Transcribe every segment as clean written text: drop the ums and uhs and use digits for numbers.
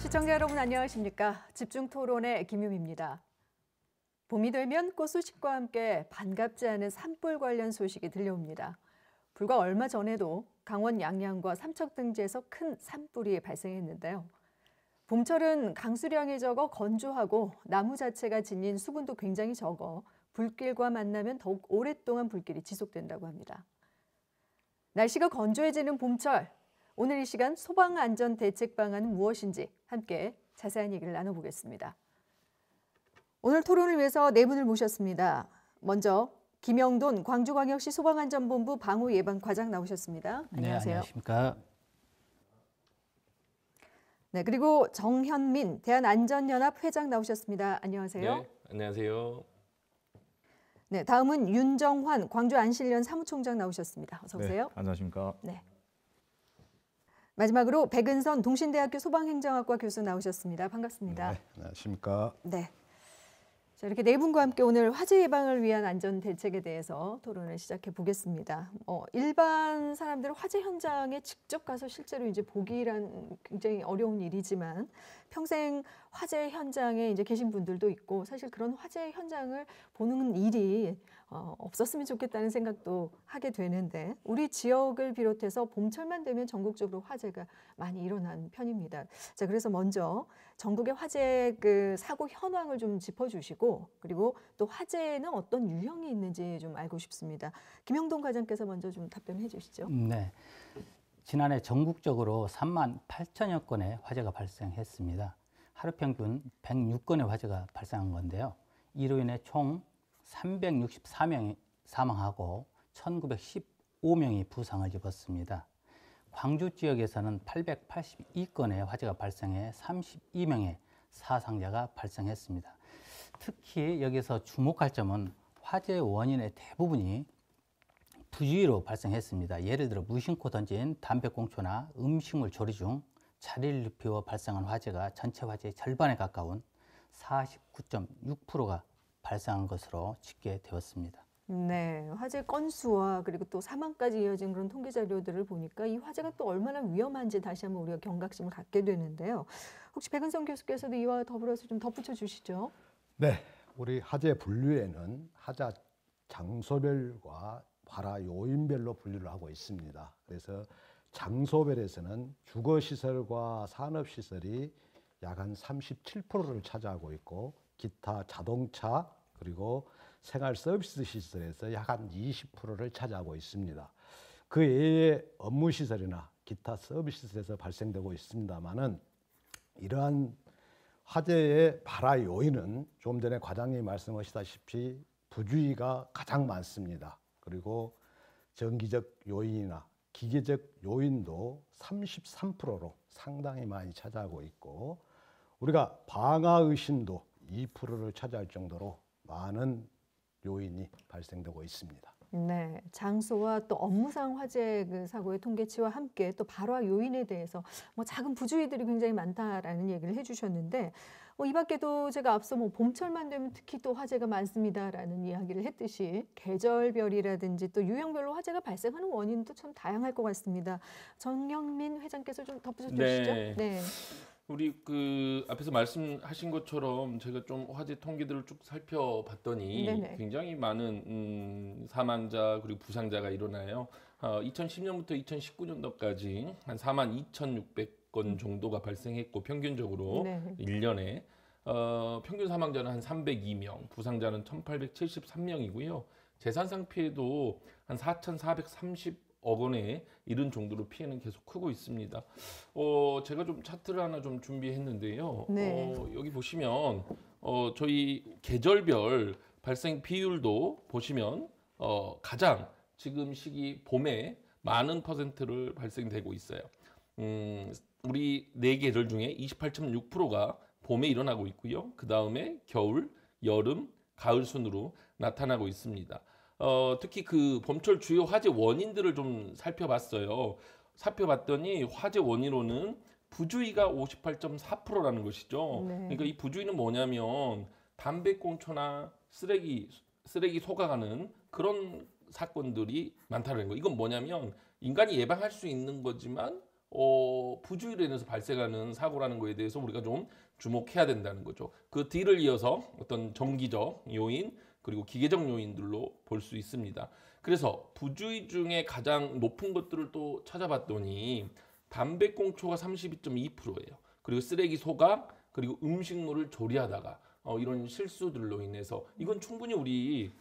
시청자 여러분 안녕하십니까? 집중토론의 김유미입니다. 봄이 되면 꽃 소식과 함께 반갑지 않은 산불 관련 소식이 들려옵니다. 불과 얼마 전에도 강원 양양과 삼척 등지에서 큰 산불이 발생했는데요. 봄철은 강수량이 적어 건조하고 나무 자체가 지닌 수분도 굉장히 적어 불길과 만나면 더욱 오랫동안 불길이 지속된다고 합니다. 날씨가 건조해지는 봄철, 오늘 이 시간 소방안전대책 방안은 무엇인지 함께 자세한 얘기를 나눠보겠습니다. 오늘 토론을 위해서 네 분을 모셨습니다. 먼저 김영돈 광주광역시 소방안전본부 방호예방과장 나오셨습니다. 안녕하세요. 네, 안녕하십니까. 네, 그리고 정현민 대한안전연합 회장 나오셨습니다. 안녕하세요. 네, 안녕하세요. 네, 다음은 윤정환 광주안실련 사무총장 나오셨습니다. 어서 오세요. 네, 안녕하십니까. 네. 마지막으로 백은선 동신대학교 소방행정학과 교수 나오셨습니다. 반갑습니다. 네, 안녕하십니까. 네. 자, 이렇게 네 분과 함께 오늘 화재 예방을 위한 안전 대책에 대해서 토론을 시작해 보겠습니다. 일반 사람들은 화재 현장에 직접 가서 실제로 이제 보기란 굉장히 어려운 일이지만 평생 화재 현장에 이제 계신 분들도 있고 사실 그런 화재 현장을 보는 일이 없었으면 좋겠다는 생각도 하게 되는데 우리 지역을 비롯해서 봄철만 되면 전국적으로 화재가 많이 일어나는 편입니다. 자, 그래서 먼저 전국의 화재 그 사고 현황을 좀 짚어주시고 그리고 또 화재는 어떤 유형이 있는지 좀 알고 싶습니다. 김영돈 과장께서 먼저 좀 답변해 주시죠. 네, 지난해 전국적으로 3만 8천여 건의 화재가 발생했습니다. 하루 평균 106건의 화재가 발생한 건데요. 이로 인해 총 364명이 사망하고 1,915명이 부상을 입었습니다. 광주 지역에서는 882건의 화재가 발생해 32명의 사상자가 발생했습니다. 특히 여기서 주목할 점은 화재 원인의 대부분이 부주의로 발생했습니다. 예를 들어 무심코 던진 담배꽁초나 음식물 조리 중 자리를 눕혀 발생한 화재가 전체 화재의 절반에 가까운 49.6%가 발생한 것으로 집계되었습니다. 네, 화재 건수와 그리고 또 사망까지 이어진 그런 통계 자료들을 보니까 이 화재가 또 얼마나 위험한지 다시 한번 우리가 경각심을 갖게 되는데요. 혹시 백은선 교수께서도 이와 더불어서 좀 덧붙여 주시죠. 네, 우리 화재 분류에는 화재 장소별과 발화 요인별로 분류를 하고 있습니다. 그래서 장소별에서는 주거시설과 산업시설이 약 한 37%를 차지하고 있고 기타 자동차 그리고 생활 서비스 시설에서 약 한 20%를 차지하고 있습니다. 그 외에 업무 시설이나 기타 서비스 시설에서 발생되고 있습니다만은 이러한 화재의 발화 요인은 좀 전에 과장님이 말씀하시다시피 부주의가 가장 많습니다. 그리고 정기적 요인이나 기계적 요인도 33%로 상당히 많이 차지하고 있고 우리가 방화 의심도 2%를 차지할 정도로 많은 요인이 발생되고 있습니다. 네, 장소와 또 업무상 화재 그 사고의 통계치와 함께 또 발화 요인에 대해서 작은 부주의들이 굉장히 많다라는 얘기를 해주셨는데 이 밖에도 제가 앞서 봄철만 되면 특히 또 화재가 많습니다라는 이야기를 했듯이 계절별이라든지 또 유형별로 화재가 발생하는 원인도 참 다양할 것 같습니다. 정영민 회장께서 좀 덧붙여 주시죠. 네. 우리 그 앞에서 말씀하신 것처럼 제가 좀 화재 통계들을 쭉 살펴봤더니 네네. 굉장히 많은 사망자 그리고 부상자가 일어나요. 2010년부터 2019년도까지 한 42,600건 정도가 발생했고 평균적으로 네. 1년에 평균 사망자는 한 302명, 부상자는 1,873명이고요. 재산상 피해도 한 4,430억 원에 이른 정도로 피해는 계속 크고 있습니다. 제가 좀 차트를 하나 좀 준비했는데요. 네. 여기 보시면 저희 계절별 발생 비율도 보시면 가장 지금 시기 봄에 많은 퍼센트를 발생되고 있어요. 우리 네 계절 중에 28.6%가 봄에 일어나고 있고요. 그 다음에 겨울, 여름, 가을 순으로 나타나고 있습니다. 특히 그 봄철 주요 화재 원인들을 좀 살펴봤어요. 살펴봤더니 화재 원인으로는 부주의가 58.4%라는 것이죠. 네. 그러니까 이 부주의는 뭐냐면 담배꽁초나 쓰레기 속아가는 그런 사건들이 많다는 거. 이건 뭐냐면 인간이 예방할 수 있는 거지만 부주의로 인해서 발생하는 사고라는 거에 대해서 우리가 좀 주목해야 된다는 거죠. 그 뒤를 이어서 어떤 정기적 요인 그리고 기계적 요인들로 볼 수 있습니다. 그래서 부주의 중에 가장 높은 것들을 또 찾아봤더니 담배꽁초가 32.2%예요. 그리고 쓰레기 소각 그리고 음식물을 조리하다가 이런 실수들로 인해서 이건 충분히 우리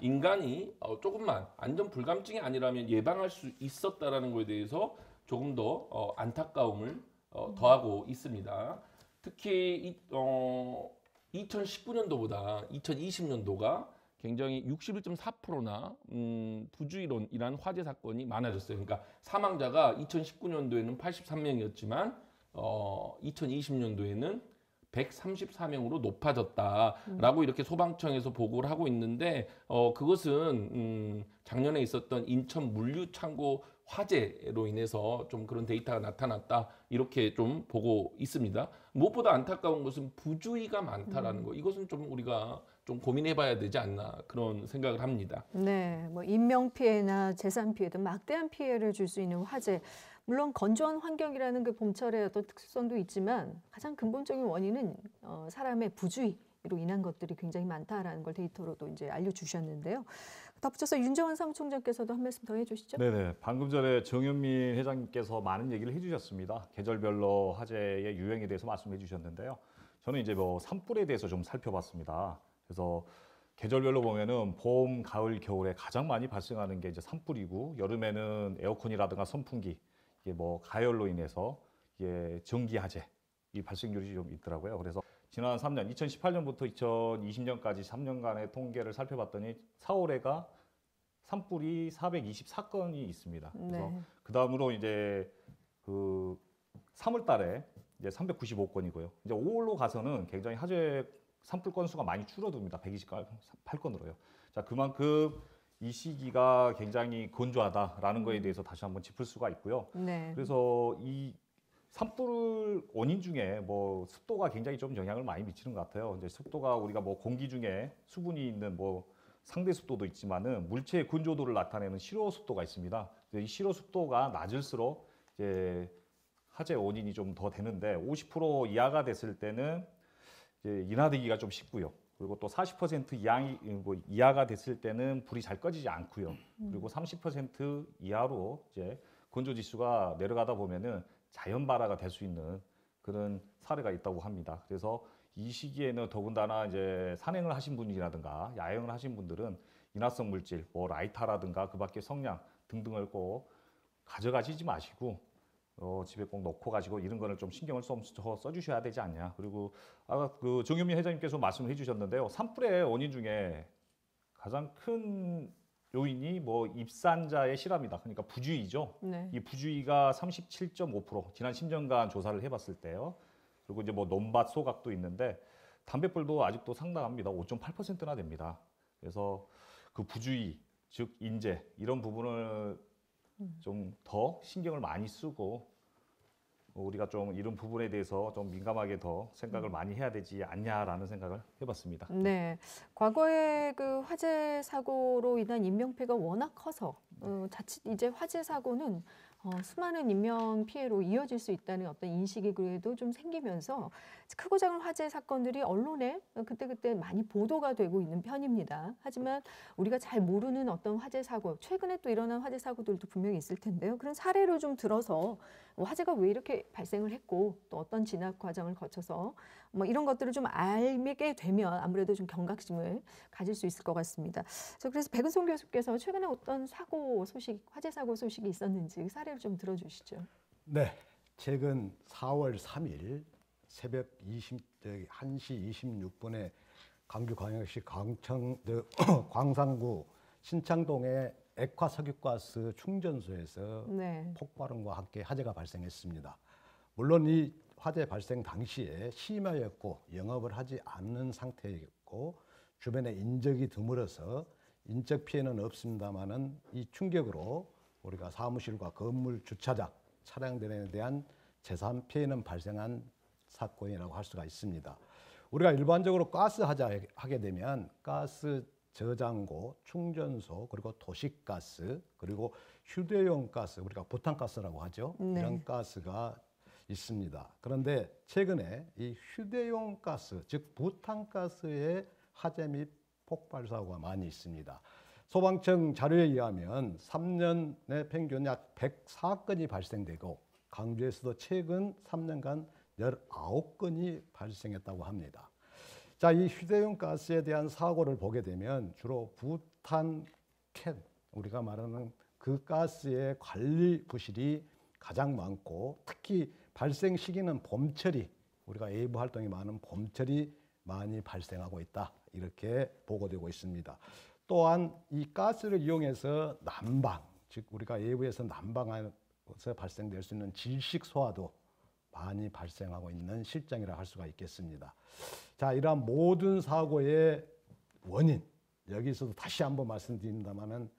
인간이 조금만 안전 불감증이 아니라면 예방할 수 있었다라는 것에 대해서 조금 더 안타까움을 더하고 있습니다. 특히 2019년도보다 2020년도가 굉장히 61.4%나 부주의론이라는 화재 사건이 많아졌어요. 그러니까 사망자가 2019년도에는 83명이었지만 2020년도에는 134명으로 높아졌다라고 이렇게 소방청에서 보고를 하고 있는데 그것은 작년에 있었던 인천 물류창고 화재로 인해서 좀 그런 데이터가 나타났다 이렇게 좀 보고 있습니다. 무엇보다 안타까운 것은 부주의가 많다라는 거. 이것은 좀 우리가 좀 고민해봐야 되지 않나 그런 생각을 합니다. 네, 뭐 인명 피해나 재산 피해 등 막대한 피해를 줄 수 있는 화재. 물론 건조한 환경이라는 그 봄철의 어떤 특수성도 있지만 가장 근본적인 원인은 사람의 부주의로 인한 것들이 굉장히 많다라는 걸 데이터로도 이제 알려주셨는데요. 덧붙여서 윤정환 사무총장께서도 한 말씀 더 해주시죠. 네네. 방금 전에 정현민 회장님께서 많은 얘기를 해주셨습니다. 계절별로 화재의 유형에 대해서 말씀해 주셨는데요. 저는 이제 뭐 산불에 대해서 좀 살펴봤습니다. 그래서 계절별로 보면은 봄, 가을, 겨울에 가장 많이 발생하는 게 이제 산불이고 여름에는 에어컨이라든가 선풍기 이게 뭐 가열로 인해서 이게 전기 화재 이 발생률이 좀 있더라고요. 그래서 지난 3년 2018년부터 2020년까지 3년간의 통계를 살펴봤더니 4월에가 산불이 424건이 있습니다. 그래서 네. 그 다음으로 이제 그 3월달에 이제 395건이고요. 이제 5월로 가서는 굉장히 화재 산불 건수가 많이 줄어듭니다. 128건으로요. 자, 그만큼 이 시기가 굉장히 건조하다라는 거에 대해서 다시 한번 짚을 수가 있고요. 네. 그래서 이 산불 원인 중에 뭐 습도가 굉장히 좀 영향을 많이 미치는 것 같아요. 이제 습도가 우리가 뭐 공기 중에 수분이 있는 뭐 상대 습도도 있지만은 물체의 건조도를 나타내는 실효 습도가 있습니다. 이 실효 습도가 낮을수록 이제 화재 원인이 좀 더 되는데 50% 이하가 됐을 때는 이제 인화되기가 좀 쉽고요. 그리고 또 40% 이하가 됐을 때는 불이 잘 꺼지지 않고요. 그리고 30% 이하로 이제 건조 지수가 내려가다 보면은 자연 발화가 될 수 있는 그런 사례가 있다고 합니다. 그래서 이 시기에는 더군다나 이제 산행을 하신 분이라든가 야영을 하신 분들은 인화성 물질, 뭐 라이터라든가 그밖에 성냥 등등을 꼭 가져가시지 마시고 집에 꼭 넣고 가지고 이런 거를 좀 신경을 써주셔야 되지 않냐. 그리고 아까 그 정현민 회장님께서 말씀을 해주셨는데요. 산불의 원인 중에 가장 큰 요인이 뭐 입산자의 실화입니다. 그러니까 부주의죠. 네. 이 부주의가 37.5% 지난 10년간 조사를 해봤을 때요. 그리고 이제 뭐 논밭 소각도 있는데 담배불도 아직도 상당합니다. 5.8%나 됩니다. 그래서 그 부주의 즉 인재 이런 부분을 좀 더 신경을 많이 쓰고 우리가 좀 이런 부분에 대해서 좀 민감하게 더 생각을 많이 해야 되지 않냐라는 생각을 해봤습니다. 네, 과거에 그 화재 사고로 인한 인명피해가 워낙 커서 자칫 이제 화재 사고는 수많은 인명 피해로 이어질 수 있다는 어떤 인식이 그래도 좀 생기면서 크고 작은 화재 사건들이 언론에 그때그때 많이 보도가 되고 있는 편입니다. 하지만 우리가 잘 모르는 어떤 화재 사고, 최근에 또 일어난 화재 사고들도 분명히 있을 텐데요. 그런 사례를 좀 들어서 화재가 왜 이렇게 발생을 했고 또 어떤 진압 과정을 거쳐서 뭐 이런 것들을 좀 알게 되면 아무래도 좀 경각심을 가질 수 있을 것 같습니다. 그래서 백은송 교수께서 최근에 어떤 사고 소식, 화재 사고 소식이 있었는지 그 사례를 좀 들어주시죠. 네, 최근 4월 3일 새벽 1시 26분에 광주광역시 광산구 신창동의 액화석유가스 충전소에서 네. 폭발음과 함께 화재가 발생했습니다. 물론 이 화재 발생 당시에 심하였고 영업을 하지 않는 상태였고 주변에 인적이 드물어서 인적 피해는 없습니다만은 이 충격으로 우리가 사무실과 건물, 주차장, 차량들에 대한 재산 피해는 발생한 사건이라고 할 수가 있습니다. 우리가 일반적으로 가스 화재 하게 되면 가스 저장고, 충전소, 그리고 도시가스, 그리고 휴대용 가스, 우리가 부탄가스라고 하죠. 네. 이런 가스가 있습니다. 그런데 최근에 이 휴대용 가스, 즉 부탄가스의 화재 및 폭발 사고가 많이 있습니다. 소방청 자료에 의하면 3년에 평균 약 104건이 발생되고 광주에서도 최근 3년간 19건이 발생했다고 합니다. 자, 이 휴대용 가스에 대한 사고를 보게 되면 주로 부탄 캔, 우리가 말하는 그 가스의 관리 부실이 가장 많고, 특히 발생 시기는 봄철이, 우리가 외부 활동이 많은 봄철이 많이 발생하고 있다, 이렇게 보고되고 있습니다. 또한 이 가스를 이용해서 난방, 즉 우리가 외부에서 난방에서 발생될 수 있는 질식 소화도 많이 발생하고 있는 실정이라 할 수가 있겠습니다. 자, 이러한 모든 사고의 원인, 여기서도 다시 한번 말씀드립니다만은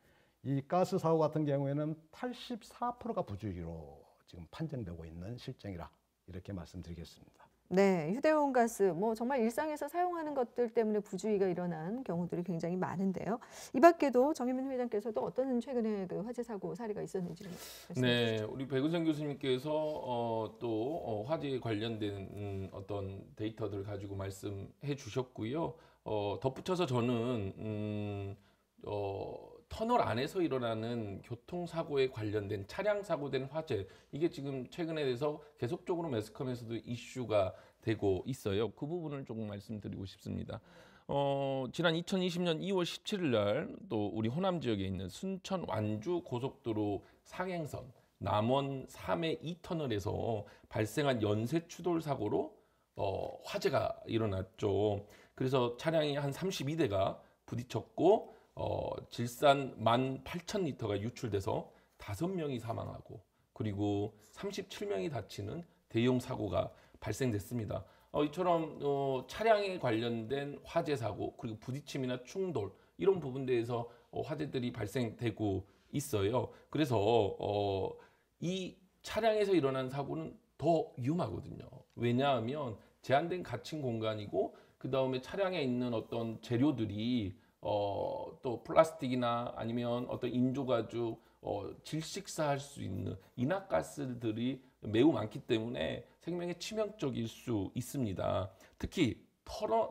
이 가스 사고 같은 경우에는 84%가 부주의로 지금 판정되고 있는 실정이라 이렇게 말씀드리겠습니다. 네, 휴대용 가스 뭐 정말 일상에서 사용하는 것들 때문에 부주의가 일어난 경우들이 굉장히 많은데요. 이 밖에도 정혜민 회장께서도 어떤 최근에 그 화재 사고 사례가 있었는지 말씀해 네, 주시죠. 우리 백은성 교수님께서 또 화재에 관련된 어떤 데이터들을 가지고 말씀해 주셨고요. 덧붙여서 저는 터널 안에서 일어나는 교통사고에 관련된 차량 사고된 화재, 이게 지금 최근에 대해서 계속적으로 매스컴에서도 이슈가 되고 있어요. 그 부분을 조금 말씀드리고 싶습니다. 지난 2020년 2월 17일 날 또 우리 호남 지역에 있는 순천 완주 고속도로 상행선 남원 3회 2터널에서 발생한 연쇄 추돌 사고로 화재가 일어났죠. 그래서 차량이 한 32대가 부딪혔고 질산 18,000리터가 유출돼서 5명이 사망하고 그리고 37명이 다치는 대형 사고가 발생됐습니다. 이처럼 차량에 관련된 화재 사고 그리고 부딪힘이나 충돌 이런 부분들에서 화재들이 발생되고 있어요. 그래서 이 차량에서 일어난 사고는 더 위험하거든요. 왜냐하면 제한된 갇힌 공간이고 그 다음에 차량에 있는 어떤 재료들이 또 플라스틱이나 아니면 어떤 인조가죽 질식사할 수 있는 인화가스들이 매우 많기 때문에 생명에 치명적일 수 있습니다. 특히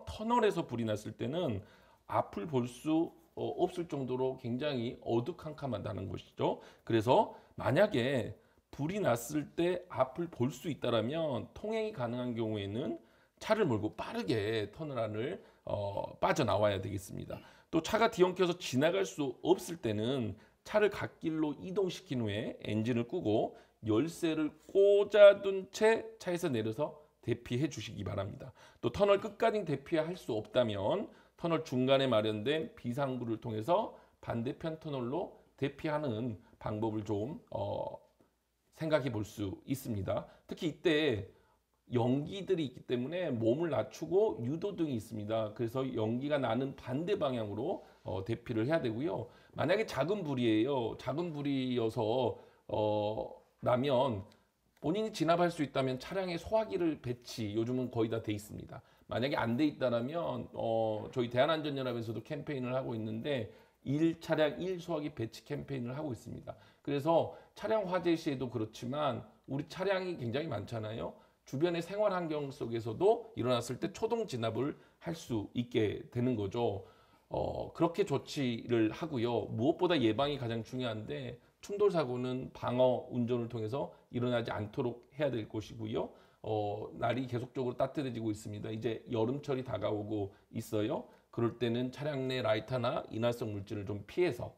터널에서 불이 났을 때는 앞을 볼 수 없을 정도로 굉장히 어두컴컴하다는 것이죠. 그래서 만약에 불이 났을 때 앞을 볼 수 있다라면 통행이 가능한 경우에는 차를 몰고 빠르게 터널 안을 빠져나와야 되겠습니다. 또 차가 뒤엉켜서 지나갈 수 없을 때는 차를 갓길로 이동시킨 후에 엔진을 끄고 열쇠를 꽂아둔 채 차에서 내려서 대피해 주시기 바랍니다. 또 터널 끝까지 대피할 수 없다면 터널 중간에 마련된 비상구를 통해서 반대편 터널로 대피하는 방법을 좀 생각해 볼 수 있습니다. 특히 이때 연기들이 있기 때문에 몸을 낮추고 유도등이 있습니다. 그래서 연기가 나는 반대 방향으로 대피를 해야 되고요. 만약에 작은 불이에요. 작은 불이어서 나면 본인이 진압할 수 있다면 차량에 소화기를 배치 요즘은 거의 다 돼 있습니다. 만약에 안 돼 있다면 저희 대한안전연합에서도 캠페인을 하고 있는데 1차량 1소화기 배치 캠페인을 하고 있습니다. 그래서 차량 화재 시에도 그렇지만 우리 차량이 굉장히 많잖아요. 주변의 생활 환경 속에서도 일어났을 때 초동 진압을 할 수 있게 되는 거죠. 그렇게 조치를 하고요. 무엇보다 예방이 가장 중요한데 충돌 사고는 방어 운전을 통해서 일어나지 않도록 해야 될 것이고요. 날이 계속적으로 따뜻해지고 있습니다. 이제 여름철이 다가오고 있어요. 그럴 때는 차량 내 라이터나 인화성 물질을 좀 피해서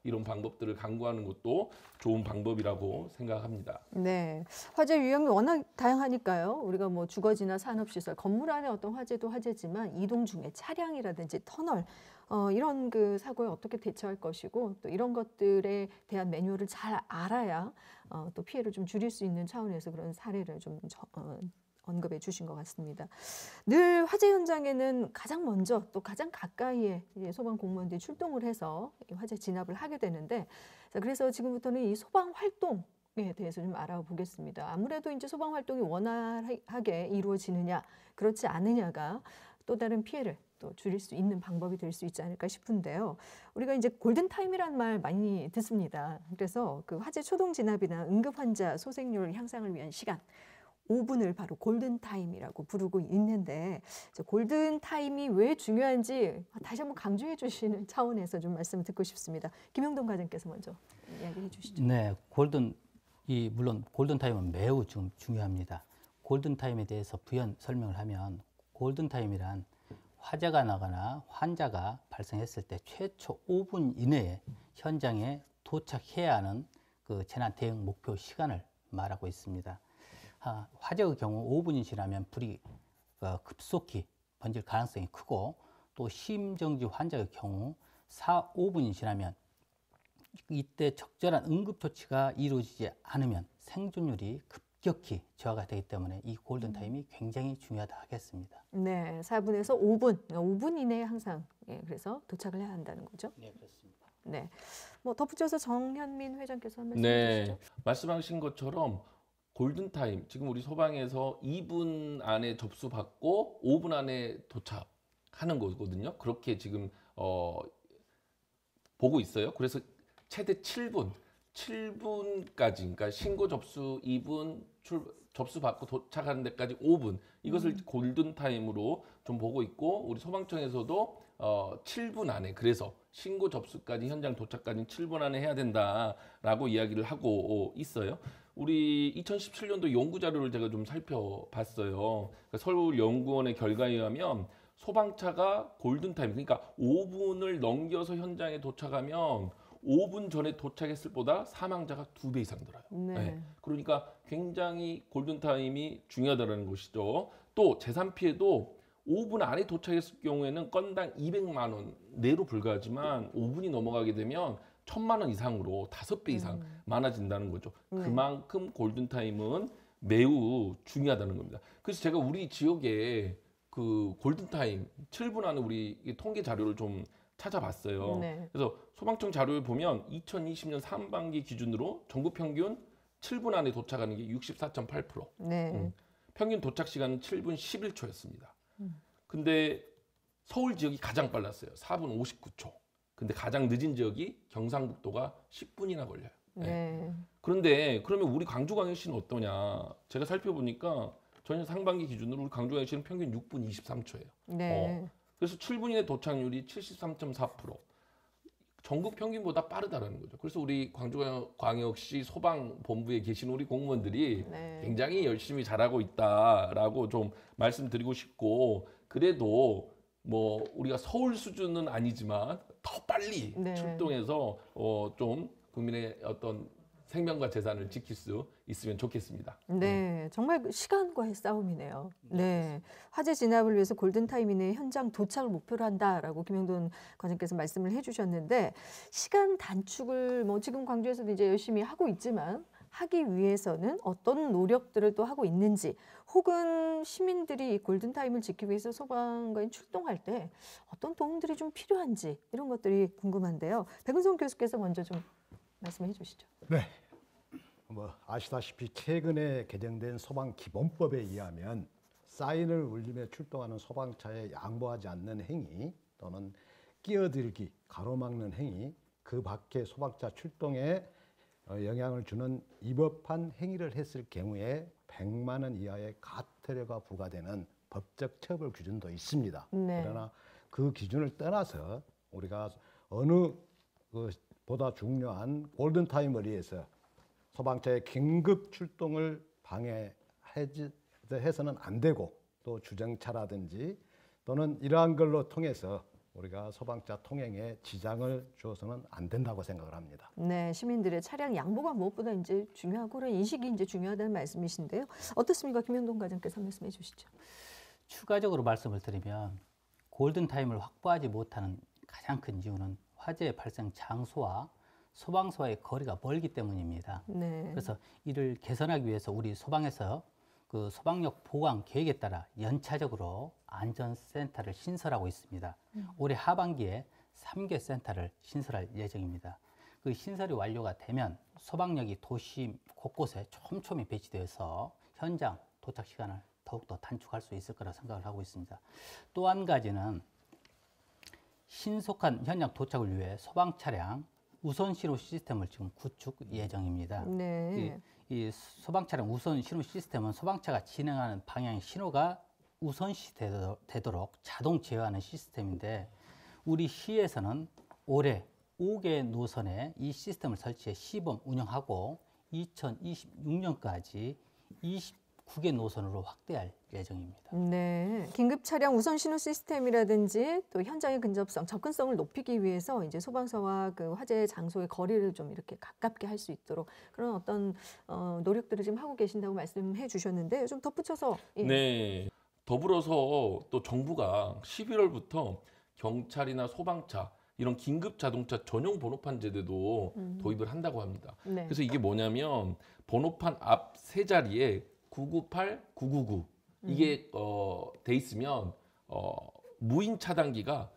이런 방법들을 강구하는 것도 좋은 방법이라고 생각합니다. 네, 화재 유형이 워낙 다양하니까요. 우리가 뭐 주거지나 산업시설, 건물 안의 어떤 화재도 화재지만 이동 중에 차량이라든지 터널 이런 그 사고에 어떻게 대처할 것이고 또 이런 것들에 대한 매뉴얼을 잘 알아야 또 피해를 좀 줄일 수 있는 차원에서 그런 사례를 좀 언급해 주신 것 같습니다. 늘 화재 현장에는 가장 먼저 또 가장 가까이에 소방 공무원들이 출동을 해서 화재 진압을 하게 되는데, 자, 그래서 지금부터는 이 소방 활동에 대해서 좀 알아보겠습니다. 아무래도 이제 소방 활동이 원활하게 이루어지느냐, 그렇지 않느냐가 또 다른 피해를 또 줄일 수 있는 방법이 될 수 있지 않을까 싶은데요. 우리가 이제 골든타임이라는 말 많이 듣습니다. 그래서 그 화재 초동 진압이나 응급 환자 소생률 향상을 위한 시간 5분을 바로 골든타임이라고 부르고 있는데 골든타임이 왜 중요한지 다시 한번 강조해 주시는 차원에서 좀 말씀을 듣고 싶습니다. 김영돈 과장께서 먼저 이야기해 주시죠. 네, 물론 골든타임은 매우 중요합니다. 골든타임에 대해서 부연 설명을 하면 골든타임이란 화재가 나거나 환자가 발생했을 때 최초 5분 이내에 현장에 도착해야 하는 그 재난 대응 목표 시간을 말하고 있습니다. 화재의 경우 5분이 지나면 불이 급속히 번질 가능성이 크고 또 심정지 환자의 경우 5분이 지나면 이때 적절한 응급조치가 이루어지지 않으면 생존율이 급격히 저하가 되기 때문에 이 골든타임이 굉장히 중요하다 하겠습니다. 네, 4분에서 5분 이내에 항상 그래서 도착을 해야 한다는 거죠. 네, 그렇습니다. 네, 뭐 덧붙여서 정현민 회장께서 한 말씀 네, 해주시죠. 말씀하신 것처럼 골든타임, 지금 우리 소방에서 2분 안에 접수받고 5분 안에 도착하는 거거든요. 그렇게 지금 보고 있어요. 그래서 최대 7분까지, 그러니까 신고 접수 2분, 접수받고 도착하는 데까지 5분, 이것을 골든타임으로 좀 보고 있고, 우리 소방청에서도 7분 안에, 그래서 신고 접수까지 현장 도착까지 7분 안에 해야 된다라고 이야기를 하고 있어요. 우리 2017년도 연구 자료를 제가 좀 살펴봤어요. 그러니까 서울연구원의 결과에 의하면 소방차가 골든타임, 그러니까 5분을 넘겨서 현장에 도착하면 5분 전에 도착했을 보다 사망자가 2배 이상 늘어요. 네. 네. 그러니까 굉장히 골든타임이 중요하다는 것이죠. 또 재산 피해도 5분 안에 도착했을 경우에는 건당 200만 원 내로 불과하지만 5분이 넘어가게 되면 1,000만 원 이상으로 5배 이상 많아진다는 거죠. 그만큼 골든타임은 매우 중요하다는 겁니다. 그래서 제가 우리 지역에 그 골든타임 7분 안에 우리 통계 자료를 좀 찾아봤어요. 네. 그래서 소방청 자료를 보면 2020년 상반기 기준으로 전국 평균 7분 안에 도착하는 게 64.8%. 네. 평균 도착 시간은 7분 11초였습니다. 근데 서울 지역이 가장 빨랐어요. 4분 59초. 근데 가장 늦은 지역이 경상북도가 10분이나 걸려요. 네. 그런데 그러면 우리 광주광역시는 어떠냐? 제가 살펴보니까 전년 상반기 기준으로 우리 광주광역시는 평균 6분 23초예요. 네. 그래서 7분 이내 도착률이 73.4%. 전국 평균보다 빠르다라는 거죠. 그래서 우리 광주광역시 소방본부에 계신 우리 공무원들이 네. 굉장히 열심히 잘하고 있다라고 좀 말씀드리고 싶고, 그래도 뭐 우리가 서울 수준은 아니지만 더 빨리 네. 출동해서 좀 국민의 어떤 생명과 재산을 지킬 수 있으면 좋겠습니다. 네, 정말 시간과의 싸움이네요. 네, 화재 진압을 위해서 골든타임 이내에 현장 도착을 목표로 한다라고 김영돈 과장께서 말씀을 해주셨는데, 시간 단축을 뭐 지금 광주에서도 이제 열심히 하고 있지만 하기 위해서는 어떤 노력들을 또 하고 있는지, 혹은 시민들이 이 골든타임을 지키기 위해서 소방관이 출동할 때 어떤 도움들이 좀 필요한지, 이런 것들이 궁금한데요. 백은성 교수께서 먼저 좀 말씀해 주시죠. 네. 뭐 아시다시피 최근에 개정된 소방기본법에 의하면 사인을 울리며 출동하는 소방차에 양보하지 않는 행위 또는 끼어들기, 가로막는 행위, 그 밖에 소방차 출동에 영향을 주는 위법한 행위를 했을 경우에 100만 원 이하의 과태료가 부과되는 법적 처벌 기준도 있습니다. 네. 그러나 그 기준을 떠나서 우리가 어느 보다 중요한 골든타임을 위해서 소방차의 긴급 출동을 방해해서는 안 되고, 또 주정차라든지 또는 이러한 걸로 통해서 우리가 소방차 통행에 지장을 주어서는 안 된다고 생각을 합니다. 네, 시민들의 차량 양보가 무엇보다 이제 중요하고 그런 인식이 이제 중요하다는 말씀이신데요. 어떻습니까, 김영돈 과장께서 말씀해 주시죠. 추가적으로 말씀을 드리면 골든타임을 확보하지 못하는 가장 큰 이유는 화재 발생 장소와 소방서와의 거리가 멀기 때문입니다. 네. 그래서 이를 개선하기 위해서 우리 소방에서 그 소방력 보강 계획에 따라 연차적으로 안전센터를 신설하고 있습니다. 올해 하반기에 3개 센터를 신설할 예정입니다. 그 신설이 완료가 되면 소방력이 도시 곳곳에 촘촘히 배치되어서 현장 도착 시간을 더 더욱더 단축할 수 있을 거라 생각을 하고 있습니다. 또 한 가지는 신속한 현장 도착을 위해 소방 차량 우선 신호 시스템을 지금 구축 예정입니다. 네. 이 소방 차량 우선 신호 시스템은 소방차가 진행하는 방향의 신호가 우선시 되도록 자동 제어하는 시스템인데 우리 시에서는 올해 5개 노선에 이 시스템을 설치해 시범 운영하고 2026년까지 29개 노선으로 확대할 예정입니다. 네, 긴급 차량 우선 신호 시스템이라든지 또 현장의 근접성, 접근성을 높이기 위해서 이제 소방서와 그 화재 장소의 거리를 좀 이렇게 가깝게 할 수 있도록 그런 어떤 노력들을 지금 하고 계신다고 말씀해 주셨는데 좀 덧붙여서 예. 네. 더불어서 또 정부가 11월부터 경찰이나 소방차 이런 긴급 자동차 전용 번호판 제도도 도입을 한다고 합니다. 네. 그래서 이게 뭐냐면 번호판 앞 세 자리에 998, 999 이게 돼 있으면 무인 차단기가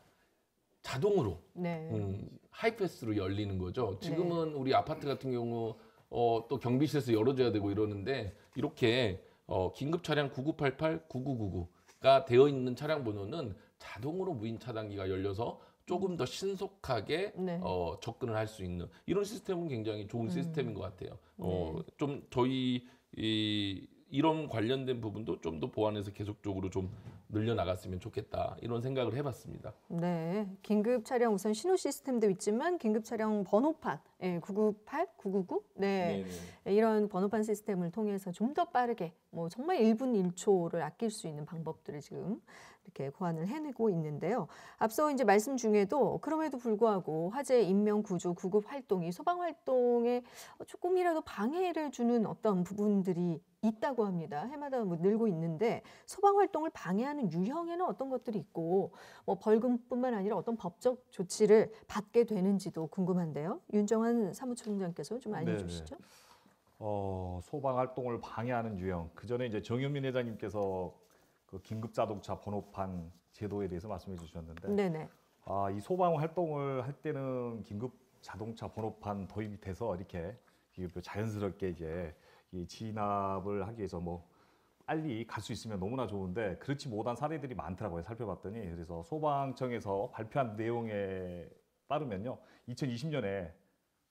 자동으로 네. 하이패스로 열리는 거죠. 지금은 우리 아파트 같은 경우 또 경비실에서 열어줘야 되고 이러는데 이렇게 긴급 차량 9988, 9999가 되어 있는 차량 번호는 자동으로 무인 차단기가 열려서 조금 더 신속하게 네. 접근을 할 수 있는 이런 시스템은 굉장히 좋은 시스템인 것 같아요. 네. 좀 저희 이런 관련된 부분도 좀 더 보완해서 계속적으로 좀 늘려나갔으면 좋겠다 이런 생각을 해봤습니다. 네, 긴급 차량 우선 신호 시스템도 있지만 긴급 차량 번호판 998, 999 네. 이런 번호판 시스템을 통해서 좀 더 빠르게 뭐 정말 1분 1초를 아낄 수 있는 방법들을 지금 이렇게 고안을 해내고 있는데요. 앞서 이제 말씀 중에도 그럼에도 불구하고 화재 인명 구조 구급 활동이 소방 활동에 조금이라도 방해를 주는 어떤 부분들이 있다고 합니다. 해마다 뭐 늘고 있는데 소방 활동을 방해하는 유형에는 어떤 것들이 있고 뭐 벌금뿐만 아니라 어떤 법적 조치를 받게 되는지도 궁금한데요. 윤정환 사무총장께서 좀 알려주시죠. 소방 활동을 방해하는 유형. 그 전에 이제 정현민 회장님께서 그 긴급 자동차 번호판 제도에 대해서 말씀해 주셨는데, 네네. 이 소방 활동을 할 때는 긴급 자동차 번호판 도입이 돼서 이렇게 자연스럽게 이제 이 진압을 하기 위해서 뭐 빨리 갈 수 있으면 너무나 좋은데 그렇지 못한 사례들이 많더라고요. 살펴봤더니. 그래서 소방청에서 발표한 내용에 따르면요, 2020년에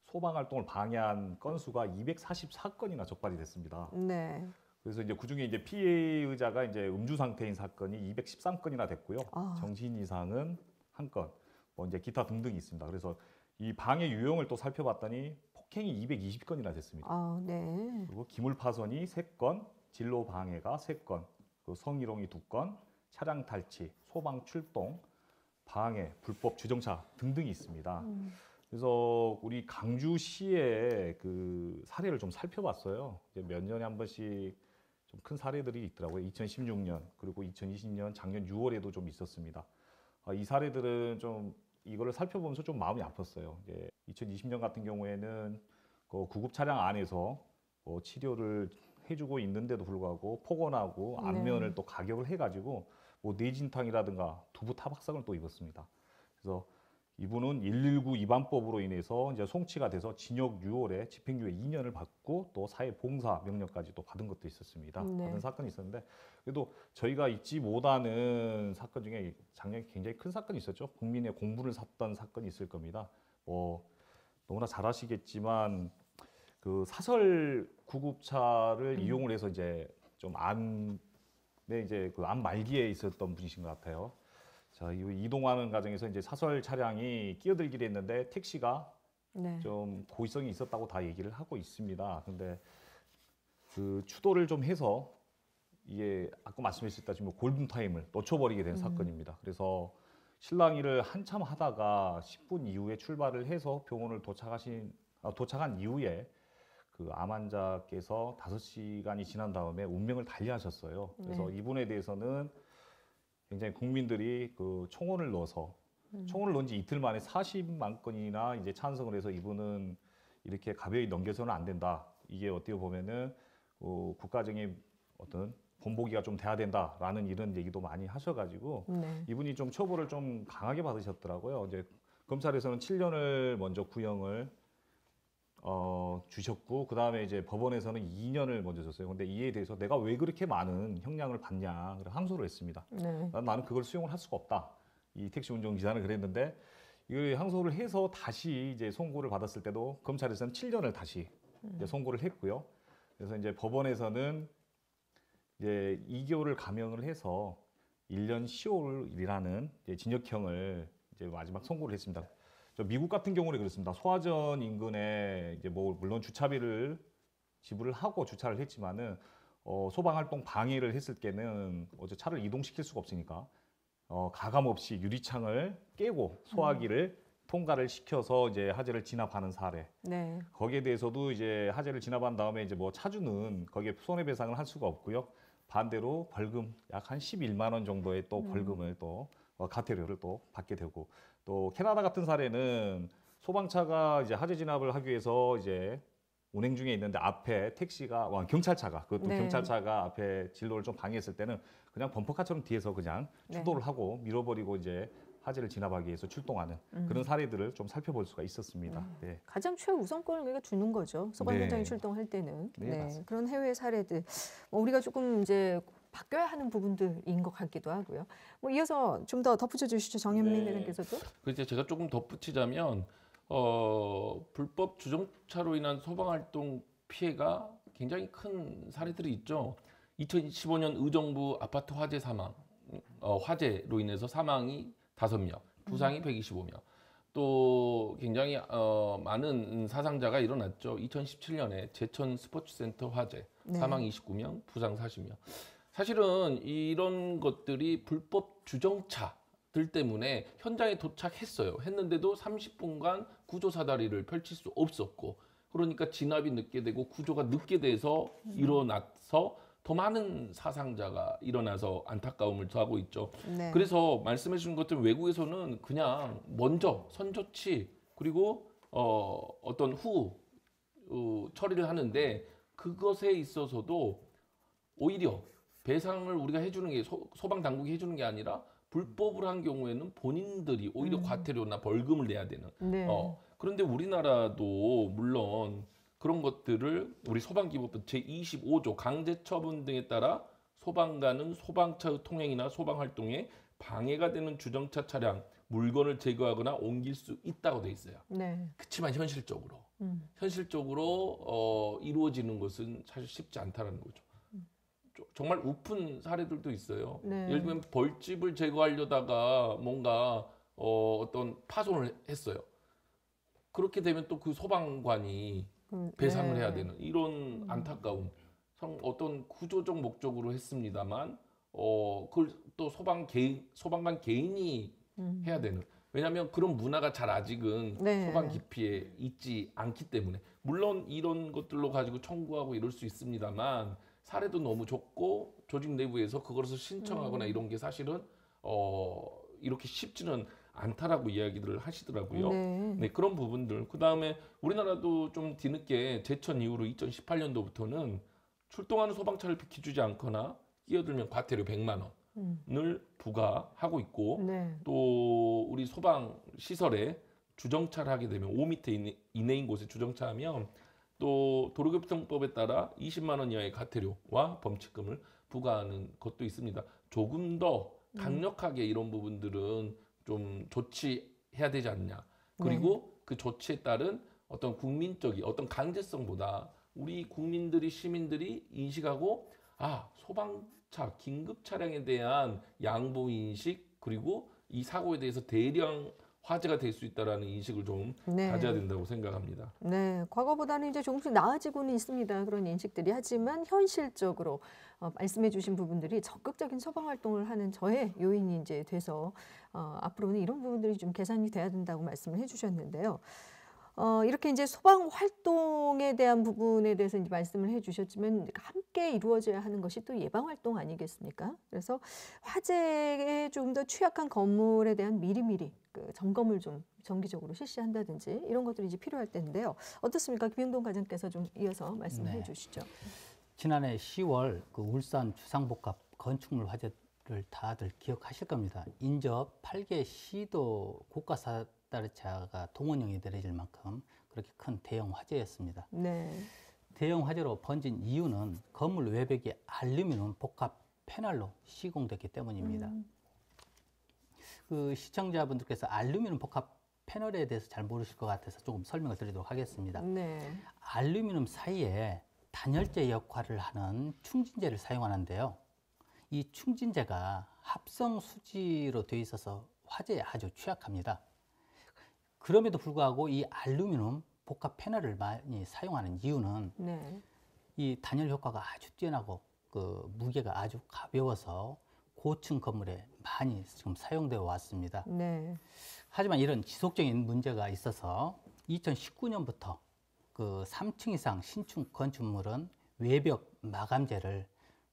소방 활동을 방해한 건수가 244건이나 적발이 됐습니다. 네. 그래서 이제 그중에 이제 피해의자가 이제 음주 상태인 사건이 213건이나 됐고요. 정신 이상은 1건, 뭐 이제 기타 등등이 있습니다. 그래서 이 방해 유형을 또 살펴봤더니 폭행이 220건이나 됐습니다. 네. 그리고 기물 파손이 3건, 진로 방해가 3건, 그리고 성희롱이 2건, 차량 탈취, 소방 출동, 방해, 불법 주정차 등등이 있습니다. 그래서 우리 강주시의 그 사례를 좀 살펴봤어요. 이제 몇 년에 한 번씩 좀 큰 사례들이 있더라고요. 2016년 그리고 2020년 작년 6월에도 좀 있었습니다. 이 사례들은 좀 이거를 살펴보면서 좀 마음이 아팠어요. 2020년 같은 경우에는 그 구급 차량 안에서 치료를 해주고 있는데도 불구하고 폭언하고 안면을 또 가격을 해가지고 뭐 뇌진탕이라든가 두부 타박상을 또 입었습니다. 그래서 이분은 119 위반법으로 인해서 이제 송치가 돼서 징역 6월에 집행유예 2년을 받고 또 사회봉사 명령까지 또 받은 것도 있었습니다. 받은 사건이 있었는데 그래도 저희가 잊지 못하는 사건 중에 작년에 굉장히 큰 사건이 있었죠. 국민의 공분을 샀던 사건이 있을 겁니다. 뭐 너무나 잘 아시겠지만 그 사설 구급차를 이용을 해서 이제 좀 이제 그 암 말기에 있었던 분이신 것 같아요. 자, 이동하는 과정에서 이제 사설 차량이 끼어들기로 했는데 택시가 좀 고의성이 있었다고 다 얘기를 하고 있습니다. 근데 그 추돌을 좀 해서 이게 아까 말씀하셨다시피 골든타임을 놓쳐버리게 된 사건입니다. 그래서 실랑이를 한참 하다가 10분 이후에 출발을 해서 병원을 도착한 이후에 그 암 환자께서 5시간이 지난 다음에 운명을 달리하셨어요. 그래서 이분에 대해서는 굉장히 국민들이 그 총원을 넣어서 총원을 넣은 지 이틀 만에 40만 건이나 이제 찬성을 해서 이분은 이렇게 가벼이 넘겨서는 안 된다. 이게 어떻게 보면은 국가적인 어떤 본보기가 좀 돼야 된다라는 이런 얘기도 많이 하셔가지고 이분이 좀 처벌을 좀 강하게 받으셨더라고요. 이제 검찰에서는 7년을 먼저 구형을 주셨고 그 다음에 이제 법원에서는 2년을 먼저 줬어요. 근데 이에 대해서 내가 왜 그렇게 많은 형량을 받냐 그래서 항소를 했습니다. 네. 나는 그걸 수용을 할 수가 없다. 이 택시 운전기사는 그랬는데 이 항소를 해서 다시 이제 선고를 받았을 때도 검찰에서는 7년을 다시 이제 선고를 했고요. 그래서 이제 법원에서는 이제 2개월을 감형을 해서 1년 10월이라는 이제 징역형을 이제 마지막 선고를 했습니다. 저 미국 같은 경우는 그렇습니다. 소화전 인근에 이제 뭐 물론 주차비를 지불을 하고 주차를 했지만은 소방 활동 방해를 했을 때는 어제 차를 이동시킬 수가 없으니까 가감 없이 유리창을 깨고 소화기를 통과를 시켜서 이제 하재를 진압하는 사례. 네. 거기에 대해서도 이제 하재를 진압한 다음에 이제 뭐 차주는 거기에 손해배상을 할 수가 없고요. 반대로 벌금 약 한 11만 원 정도의 또 벌금을 또 과태료를 또 받게 되고 또 캐나다 같은 사례는 소방차가 이제 하재 진압을 하기 위해서 이제 운행 중에 있는데 앞에 택시가 경찰차가 그것도 네. 경찰차가 앞에 진로를 좀 방해했을 때는 그냥 범퍼카처럼 뒤에서 그냥 네. 추돌을 하고 밀어버리고 이제 하재를 진압하기 위해서 출동하는 그런 사례들을 좀 살펴볼 수가 있었습니다. 네. 가장 최우선권을 우리가 주는 거죠. 소방 현장에 네. 출동할 때는. 네, 맞습니다. 그런 해외 사례들 우리가 조금 이제 바뀌어야 하는 부분들인 것 같기도 하고요. 뭐 이어서 좀 더 덧붙여 주시죠, 정현민 네. 대변께서도. 그래서 제가 조금 덧붙이자면 불법 주정차로 인한 소방활동 피해가 굉장히 큰 사례들이 있죠. 2015년 의정부 아파트 화재 사망, 화재로 인해서 사망이 5명, 부상이 125명. 또 굉장히 많은 사상자가 일어났죠. 2017년에 제천 스포츠센터 화재, 네. 사망 29명, 부상 40명. 사실은 이런 것들이 불법 주정차들 때문에 현장에 도착했어요. 했는데도 30분간 구조 사다리를 펼칠 수 없었고, 그러니까 진압이 늦게 되고 구조가 늦게 돼서 일어나서 더 많은 사상자가 일어나서 안타까움을 더하고 있죠. 네. 그래서 말씀해 주신 것처럼 외국에서는 그냥 먼저 선조치 그리고 어떤 후 처리를 하는데 그것에 있어서도 오히려 배상을 우리가 해주는 게 소방 당국이 해주는 게 아니라 불법을 한 경우에는 본인들이 오히려 과태료나 벌금을 내야 되는. 네. 그런데 우리나라도 물론 그런 것들을 우리 소방기본법 제25조 강제처분 등에 따라 소방관은 소방차의 통행이나 소방활동에 방해가 되는 주정차 차량, 물건을 제거하거나 옮길 수 있다고 돼 있어요. 네. 그렇지만 현실적으로 이루어지는 것은 사실 쉽지 않다는 거죠. 정말 우픈 사례들도 있어요. 네. 예를 들면 벌집을 제거하려다가 뭔가 어떤 파손을 했어요. 그렇게 되면 또 그 소방관이 배상을 네. 해야 되는 이런 안타까움. 어떤 구조적 목적으로 했습니다만 그걸 또 소방관 개인이 해야 되는. 왜냐하면 그런 문화가 잘 아직은 네. 소방 기피에 있지 않기 때문에 물론 이런 것들로 가지고 청구하고 이럴 수 있습니다만 사례도 너무 적고 조직 내부에서 그것을 신청하거나 이런 게 사실은 이렇게 쉽지는 않다라고 이야기들을 하시더라고요. 네. 네, 그런 부분들. 그다음에 우리나라도 좀 뒤늦게 제천 이후로 2018년도부터는 출동하는 소방차를 비켜주지 않거나 끼어들면 과태료 100만 원을 부과하고 있고 네. 또 우리 소방 시설에 주정차를 하게 되면 5m 이내인 곳에 주정차하면 또 도로교통법에 따라 20만 원 이하의 과태료와 범칙금을 부과하는 것도 있습니다. 조금 더 강력하게 이런 부분들은 좀 조치해야 되지 않냐. 그리고 그 조치에 따른 어떤 국민적인 어떤 강제성보다 우리 국민들이 시민들이 인식하고 소방차 긴급 차량에 대한 양보 인식 그리고 이 사고에 대해서 대량 화제가 될 수 있다라는 인식을 좀 네. 가져야 된다고 생각합니다. 네, 과거보다는 이제 조금씩 나아지고는 있습니다. 그런 인식들이. 하지만 현실적으로 말씀해주신 부분들이 적극적인 소방 활동을 하는 저의 요인이 이제 돼서 앞으로는 이런 부분들이 좀 개선이 돼야 된다고 말씀을 해주셨는데요. 이렇게 이제 소방 활동에 대한 부분에 대해서 이제 말씀을 해주셨지만 함께 이루어져야 하는 것이 또 예방 활동 아니겠습니까? 그래서 화재에 좀 더 취약한 건물에 대한 미리미리 그 점검을 좀 정기적으로 실시한다든지 이런 것들이 이제 필요할 텐데요. 어떻습니까, 김영동 과장께서 좀 이어서 말씀을 네. 해주시죠. 지난해 10월 그 울산 주상복합 건축물 화재를 다들 기억하실 겁니다. 인접 8개 시도 고가 사다리차가 동원령이 내려질 만큼 그렇게 큰 대형 화재였습니다. 네. 대형 화재로 번진 이유는 건물 외벽이 알루미늄 복합 패널로 시공됐기 때문입니다. 그 시청자분들께서 알루미늄 복합 패널에 대해서 잘 모르실 것 같아서 조금 설명을 드리도록 하겠습니다. 네. 알루미늄 사이에 단열재 역할을 하는 충진재를 사용하는데요. 이 충진재가 합성 수지로 되어 있어서 화재에 아주 취약합니다. 그럼에도 불구하고 이 알루미늄 복합 패널을 많이 사용하는 이유는 네. 이 단열 효과가 아주 뛰어나고 그 무게가 아주 가벼워서 고층 건물에 많이 지금 사용되어 왔습니다. 네. 하지만 이런 지속적인 문제가 있어서 2019년부터 그 3층 이상 신축 건축물은 외벽 마감재를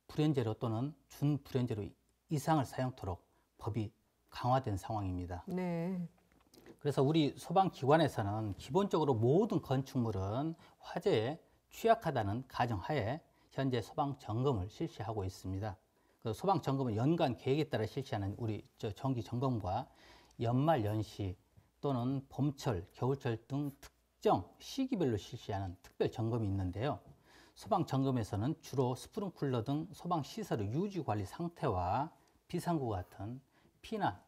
불연재로 또는 준불연재로 이상을 사용토록 법이 강화된 상황입니다. 네. 그래서 우리 소방기관에서는 기본적으로 모든 건축물은 화재에 취약하다는 가정하에 현재 소방 점검을 실시하고 있습니다. 그 소방 점검은 연간 계획에 따라 실시하는 우리 정기 점검과 연말 연시 또는 봄철, 겨울철 등 특정 시기별로 실시하는 특별 점검이 있는데요. 소방 점검에서는 주로 스프링클러 등 소방 시설의 유지 관리 상태와 비상구 같은 피난,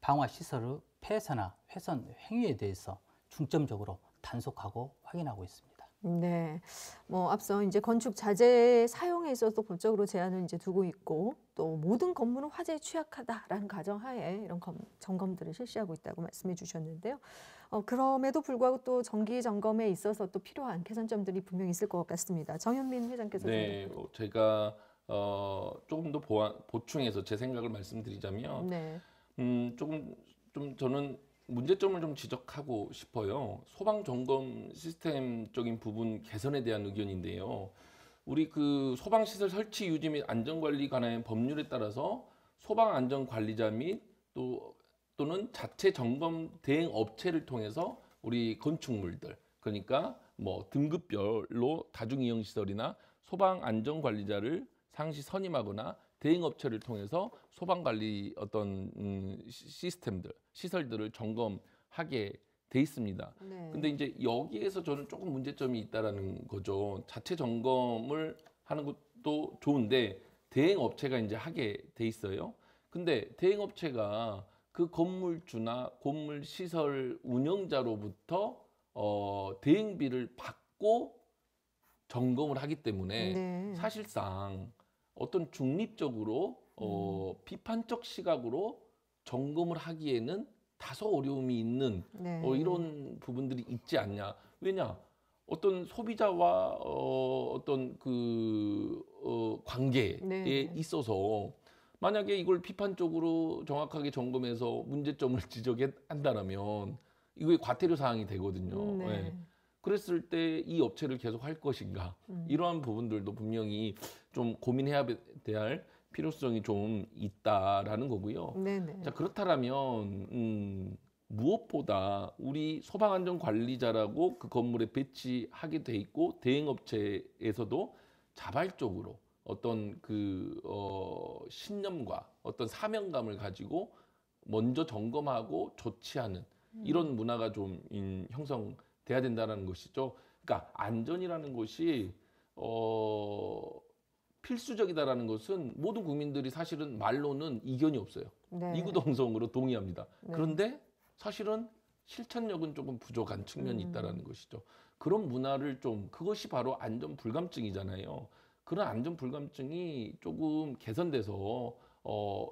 방화 시설의 폐쇄나 훼손 행위에 대해서 중점적으로 단속하고 확인하고 있습니다. 네. 뭐 앞서 이제 건축 자재 사용에 있어서 법적으로 제한을 이제 두고 있고 또 모든 건물은 화재에 취약하다라는 가정하에 이런 점검들을 실시하고 있다고 말씀해 주셨는데요. 그럼에도 불구하고 또 정기 점검에 있어서 또 필요한 개선점들이 분명히 있을 것 같습니다. 정현민 회장께서 네, 제가 조금 더 보충해서 제 생각을 말씀드리자면 네. 조금 좀 저는 문제점을 좀 지적하고 싶어요. 소방 점검 시스템적인 부분 개선에 대한 의견인데요. 우리 그 소방 시설 설치 유지 및 안전 관리 관한 법률에 따라서 소방 안전 관리자 및 또는 자체 점검 대행 업체를 통해서 우리 건축물들, 그러니까 뭐 등급별로 다중 이용 시설이나 소방 안전 관리자를 상시 선임하거나 대행 업체를 통해서 소방 관리 어떤 시스템들, 시설들을 점검하게 돼 있습니다. 네. 근데 이제 여기에서 저는 조금 문제점이 있다라는 거죠. 자체 점검을 하는 것도 좋은데 대행 업체가 이제 하게 돼 있어요. 근데 대행 업체가 그 건물주나 건물 시설 운영자로부터 대행비를 받고 점검을 하기 때문에 네. 사실상 어떤 중립적으로 비판적 시각으로 점검을 하기에는 다소 어려움이 있는 네. 이런 부분들이 있지 않냐. 왜냐? 어떤 소비자와 어떤 그 관계에 네. 있어서 만약에 이걸 비판적으로 정확하게 점검해서 문제점을 지적한다면 이게 과태료 사항이 되거든요. 네. 네. 그랬을 때 이 업체를 계속 할 것인가, 이러한 부분들도 분명히 좀 고민해야 될 필요성이 좀 있다라는 거고요. 네네. 자, 그렇다면 무엇보다 우리 소방안전관리자라고 그 건물에 배치하게 돼 있고 대행업체에서도 자발적으로 어떤 그 신념과 어떤 사명감을 가지고 먼저 점검하고 조치하는 이런 문화가 좀 형성돼야 된다는 것이죠. 그러니까 안전이라는 것이 필수적이다라는 것은 모든 국민들이 사실은 말로는 이견이 없어요. 네. 이구동성으로 동의합니다. 네. 그런데 사실은 실천력은 조금 부족한 측면이 있다라는 것이죠. 그런 문화를 좀, 그것이 바로 안전 불감증이잖아요. 그런 안전 불감증이 조금 개선돼서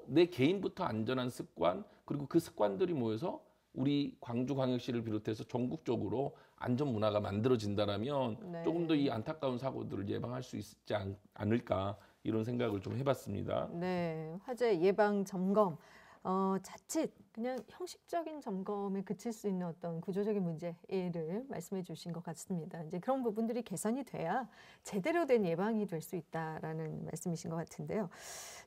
내 개인부터 안전한 습관, 그리고 그 습관들이 모여서 우리 광주광역시를 비롯해서 전국적으로 안전 문화가 만들어진다라면 네. 조금 더 이 안타까운 사고들을 예방할 수 있지 않을까, 이런 생각을 좀 해봤습니다. 네, 화재 예방 점검. 자칫 그냥 형식적인 점검에 그칠 수 있는 어떤 구조적인 문제를 말씀해 주신 것 같습니다. 이제 그런 부분들이 개선이 돼야 제대로 된 예방이 될 수 있다라는 말씀이신 것 같은데요.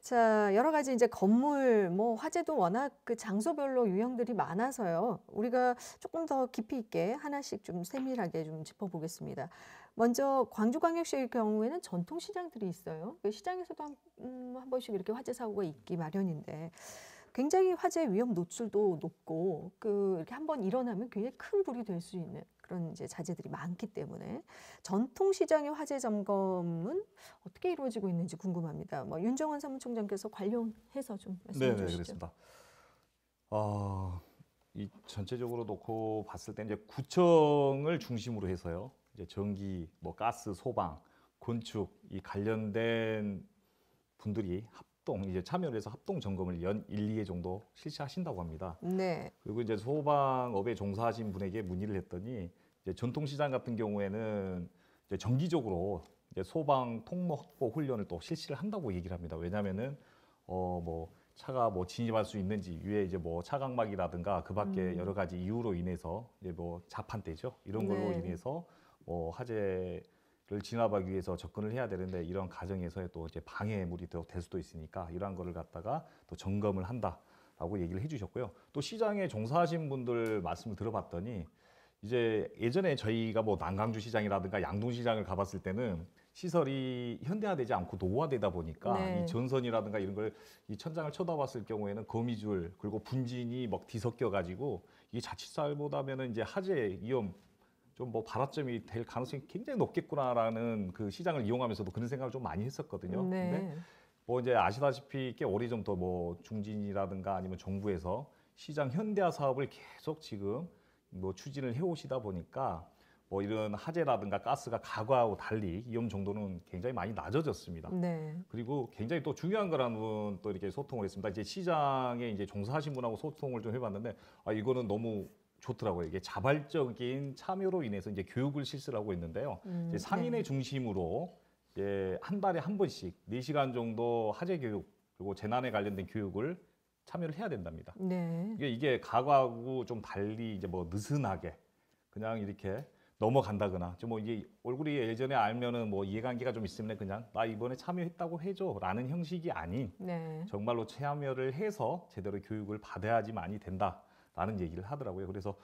자, 여러 가지 이제 건물, 뭐 화재도 워낙 그 장소별로 유형들이 많아서요. 우리가 조금 더 깊이 있게 하나씩 좀 세밀하게 좀 짚어보겠습니다. 먼저 광주광역시의 경우에는 전통시장들이 있어요. 그 시장에서도 한 번씩 이렇게 화재 사고가 있기 마련인데 굉장히 화재 위험 노출도 높고 이렇게 한번 일어나면 굉장히 큰 불이 될 수 있는 그런 이제 자재들이 많기 때문에 전통시장의 화재 점검은 어떻게 이루어지고 있는지 궁금합니다. 뭐 윤정원 사무총장께서 관련해서 좀 말씀해 네, 주시죠. 그렇습니다. 이 전체적으로 놓고 봤을 때 이제 구청을 중심으로 해서요. 이제 전기, 뭐 가스, 소방, 건축 이 관련된 분들이 합동 이제 참여를 해서 합동 점검을 연 1, 2회 정도 실시하신다고 합니다. 네. 그리고 이제 소방업에 종사하신 분에게 문의를 했더니 이제 전통시장 같은 경우에는 이제 정기적으로 이제 소방 통로 확보 훈련을 또 실시를 한다고 얘기를 합니다. 왜냐하면은 뭐 차가 뭐 진입할 수 있는지 위에 이제 뭐 차각막이라든가 그밖에 여러 가지 이유로 인해서 이제 뭐 자판대죠 이런 걸로 네. 인해서 뭐 화재를 진압하기 위해서 접근을 해야 되는데 이런 과정에서의 또 이제 방해물이 더 될 수도 있으니까 이러한 거를 갖다가 또 점검을 한다라고 얘기를 해주셨고요. 또 시장에 종사하신 분들 말씀을 들어봤더니 이제 예전에 저희가 뭐 남강주 시장이라든가 양동 시장을 가봤을 때는 시설이 현대화되지 않고 노후화되다 보니까 네. 이 전선이라든가 이런 걸 이 천장을 쳐다봤을 경우에는 거미줄 그리고 분진이 막 뒤섞여 가지고 이 자칫잘못하면은 이제 화재 위험 좀 뭐 발화점이 될 가능성이 굉장히 높겠구나라는 그 시장을 이용하면서도 그런 생각을 좀 많이 했었거든요. 네. 근데 뭐 이제 아시다시피 꽤 오래전부터 뭐 중진이라든가 아니면 정부에서 시장 현대화 사업을 계속 지금 뭐 추진을 해오시다 보니까 뭐 이런 화재라든가 가스가 과거하고 달리 위험 정도는 굉장히 많이 낮아졌습니다. 네. 그리고 굉장히 또 중요한 거라는 또 이렇게 소통을 했습니다. 이제 시장에 이제 종사하신 분하고 소통을 좀 해봤는데 이거는 너무 좋더라고요. 이게 자발적인 참여로 인해서 이제 교육을 실시를 하고 있는데요. 이제 상인의 네. 중심으로 이제 한 달에 한 번씩 4시간 정도 화재 교육 그리고 재난에 관련된 교육을 참여를 해야 된답니다. 네. 이게 과거하고 좀 달리 이제 뭐 느슨하게 그냥 이렇게 넘어간다거나 좀 뭐 이게 얼굴이 예전에 알면은 뭐 이해관계가 좀 있으면 그냥 나 이번에 참여했다고 해줘라는 형식이 아닌 네. 정말로 참여를 해서 제대로 교육을 받아야지만이 된다라는 얘기를 하더라고요. 그래서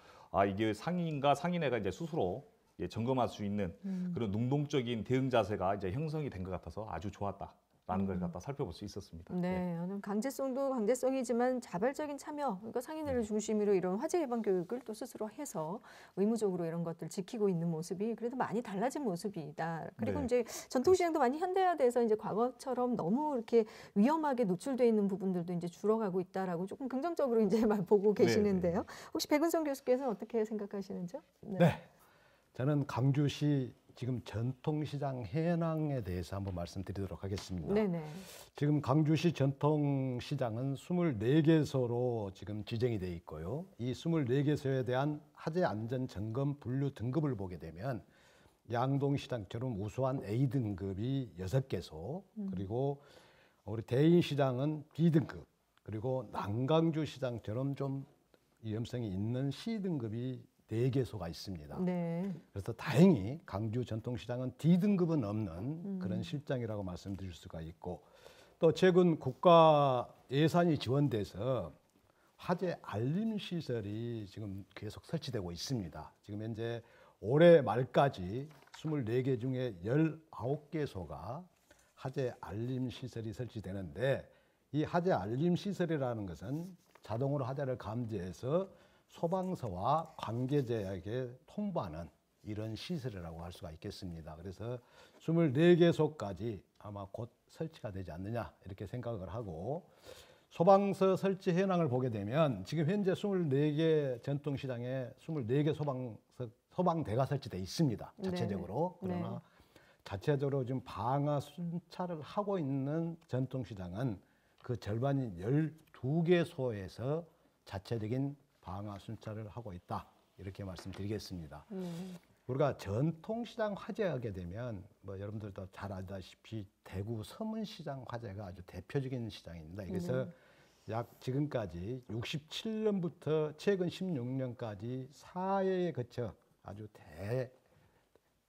이게 상인과 상인회가 이제 스스로 이제 점검할 수 있는 그런 능동적인 대응 자세가 이제 형성이 된 것 같아서 아주 좋았다라는 걸 갖다 살펴볼 수 있었습니다. 네, 강제성도 강제성이지만 자발적인 참여, 그러니까 상인회를 중심으로 이런 화재 예방 교육을 또 스스로 해서 의무적으로 이런 것들 지키고 있는 모습이 그래도 많이 달라진 모습이다. 그리고 네. 이제 전통시장도 많이 현대화돼서 이제 과거처럼 너무 이렇게 위험하게 노출돼 있는 부분들도 이제 줄어가고 있다라고 조금 긍정적으로 이제 막 보고 계시는데요. 혹시 백은성 교수께서는 어떻게 생각하시는지요? 네. 저는 강주시 지금 전통시장 현황에 대해서 한번 말씀드리도록 하겠습니다. 네네. 지금 강주시 전통시장은 24개소로 지금 지정이 돼 있고요. 이 24개소에 대한 화재 안전 점검 분류 등급을 보게 되면 양동시장처럼 우수한 A등급이 6개소, 그리고 우리 대인시장은 B등급, 그리고 남강주 시장처럼 좀 위험성이 있는 C등급이 4개소가 있습니다. 네. 그래서 다행히 강주 전통시장은 D등급은 없는 그런 실정이라고 말씀드릴 수가 있고, 또 최근 국가 예산이 지원돼서 화재 알림 시설이 지금 계속 설치되고 있습니다. 지금 현재 올해 말까지 24개 중에 19개소가 화재 알림 시설이 설치되는데, 이 화재 알림 시설이라는 것은 자동으로 화재를 감지해서 소방서와 관계자에게 통보하는 이런 시설이라고 할 수가 있겠습니다. 그래서 24개소까지 아마 곧 설치가 되지 않느냐 이렇게 생각을 하고, 소방서 설치 현황을 보게 되면 지금 현재 24개 전통시장에 24개 소방대가 설치되어 있습니다. 자체적으로. 네. 그러나 자체적으로 지금 방화 순찰을 하고 있는 전통시장은 그 절반인 12개소에서 자체적인 방화 순찰을 하고 있다, 이렇게 말씀드리겠습니다. 우리가 전통시장 화재하게 되면 뭐 여러분들도 잘 알다시피 대구 서문시장 화재가 아주 대표적인 시장입니다. 그래서 약 지금까지 67년부터 최근 16년까지 4회에 거쳐 아주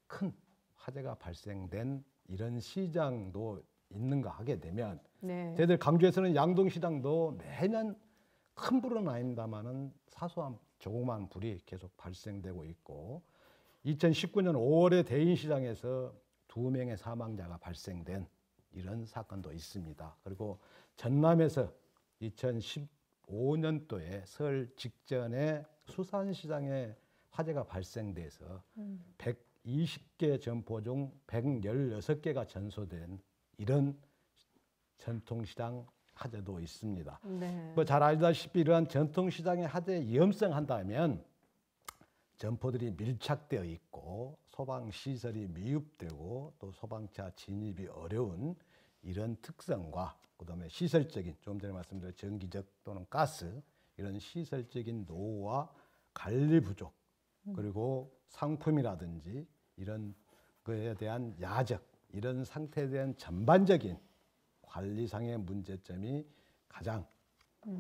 큰 화재가 발생된 이런 시장도 있는가 하게 되면, 네. 저희들 강주에서는 양동시장도 매년 큰 불은 아닙니다만은 사소한 조그만 불이 계속 발생되고 있고, 2019년 5월에 대인시장에서 2명의 사망자가 발생된 이런 사건도 있습니다. 그리고 전남에서 2005년도에 설 직전에 수산시장에 화재가 발생돼서 120개 점포 중 116개가 전소된 이런 전통시장 화재도 있습니다. 네. 뭐 잘 알다시피 이러한 전통시장의 화재 위험성 한다면 점포들이 밀착되어 있고 소방시설이 미흡되고 또 소방차 진입이 어려운 이런 특성과 그다음에 시설적인 좀 전에 말씀드린 전기적 또는 가스 이런 시설적인 노후와 관리 부족 그리고 상품이라든지 이런 거에 대한 야적 이런 상태에 대한 전반적인 관리상의 문제점이 가장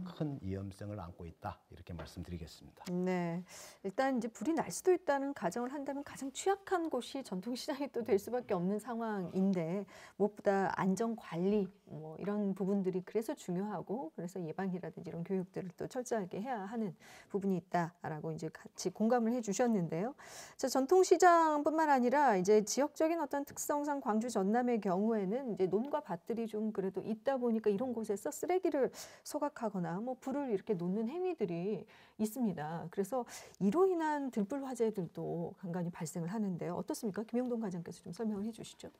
큰 위험성을 안고 있다 이렇게 말씀드리겠습니다. 네, 일단 이제 불이 날 수도 있다는 가정을 한다면 가장 취약한 곳이 전통시장이 또 될 수밖에 없는 상황인데 무엇보다 안전 관리 뭐 이런 부분들이 그래서 중요하고 그래서 예방이라든지 이런 교육들을 또 철저하게 해야 하는 부분이 있다라고 이제 같이 공감을 해주셨는데요. 자, 전통시장뿐만 아니라 이제 지역적인 어떤 특성상 광주 전남의 경우에는 이제 논과 밭들이 좀 그래도 있다 보니까 이런 곳에서 쓰레기를 소각하거나 뭐 불을 이렇게 놓는 행위들이 있습니다. 그래서 이로 인한 들불 화재들도 간간히 발생을 하는데요. 어떻습니까? 김영동 과장께서 좀 설명을 해주시죠.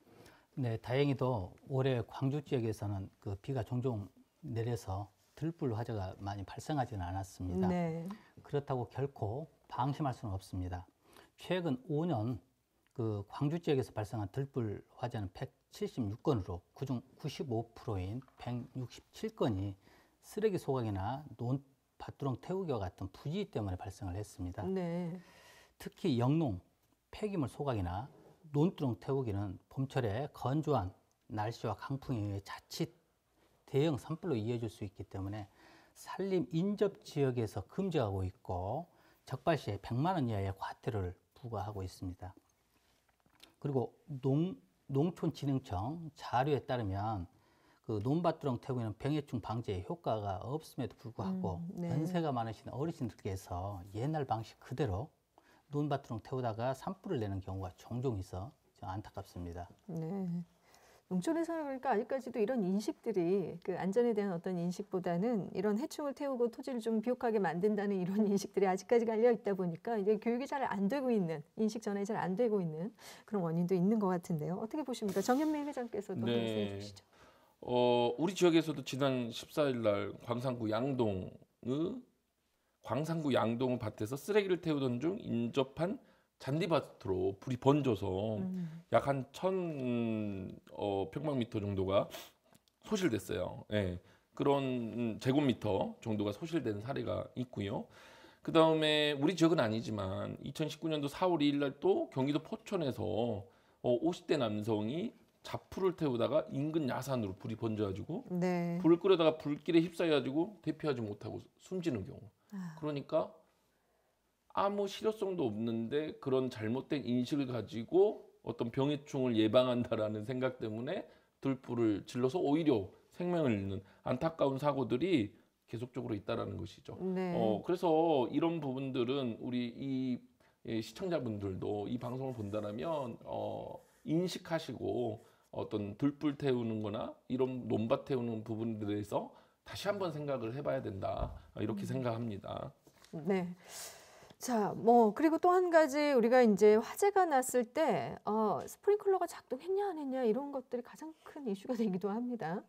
네, 다행히도 올해 광주 지역에서는 그 비가 종종 내려서 들불 화재가 많이 발생하지는 않았습니다. 네. 그렇다고 결코 방심할 수는 없습니다. 최근 5년 그 광주 지역에서 발생한 들불 화재는 176건으로 그중 95%인 167건이 쓰레기 소각이나 논 밭두렁 태우기와 같은 부지 때문에 발생을 했습니다. 네. 특히 영농, 폐기물 소각이나 논두렁 태우기는 봄철에 건조한 날씨와 강풍에 의해 자칫 대형 산불로 이어질 수 있기 때문에 산림 인접 지역에서 금지하고 있고 적발 시에 100만 원 이하의 과태료를 부과하고 있습니다. 그리고 농촌진흥청 자료에 따르면 그 논밭두렁 태우기는 병해충 방지에 효과가 없음에도 불구하고 네. 연세가 많으신 어르신들께서 옛날 방식 그대로 논밭두렁 태우다가 산불을 내는 경우가 종종 있어 좀 안타깝습니다. 네. 농촌에서 그러니까 아직까지도 이런 인식들이 그 안전에 대한 어떤 인식보다는 이런 해충을 태우고 토지를 좀 비옥하게 만든다는 이런 인식들이 아직까지 갈려 있다 보니까 이제 교육이 잘 안 되고 있는 인식 전환이 잘 안 되고 있는 그런 원인도 있는 것 같은데요. 어떻게 보십니까? 정현민 회장께서도 말씀해 주시죠. 우리 지역에서도 지난 14일 날 광산구 양동 밭에서 쓰레기를 태우던 중 인접한 잔디밭으로 불이 번져서 약 한 1,000평방미터 정도가 소실됐어요. 예, 그런 제곱미터 정도가 소실된 사례가 있고요. 그 다음에 우리 지역은 아니지만 2019년도 4월 2일 날 또 경기도 포천에서 50대 남성이 자풀을 태우다가 인근 야산으로 불이 번져가지고 네. 불을 끄려다가 불길에 휩싸여가지고 대피하지 못하고 숨지는 경우. 그러니까 아무 실효성도 없는데 그런 잘못된 인식을 가지고 어떤 병해충을 예방한다라는 생각 때문에 들불을 질러서 오히려 생명을 잃는 안타까운 사고들이 계속적으로 있다라는 것이죠. 네. 그래서 이런 부분들은 우리 이 시청자분들도 이 방송을 본다라면 인식하시고 어떤 들불 태우는 거나 이런 논밭 태우는 부분들에 대해서 다시 한번 생각을 해봐야 된다. 이렇게 생각합니다. 네. 자, 뭐 그리고 또 한 가지 우리가 이제 화재가 났을 때 스프링클러가 작동했냐 안 했냐 이런 것들이 가장 큰 이슈가 되기도 합니다.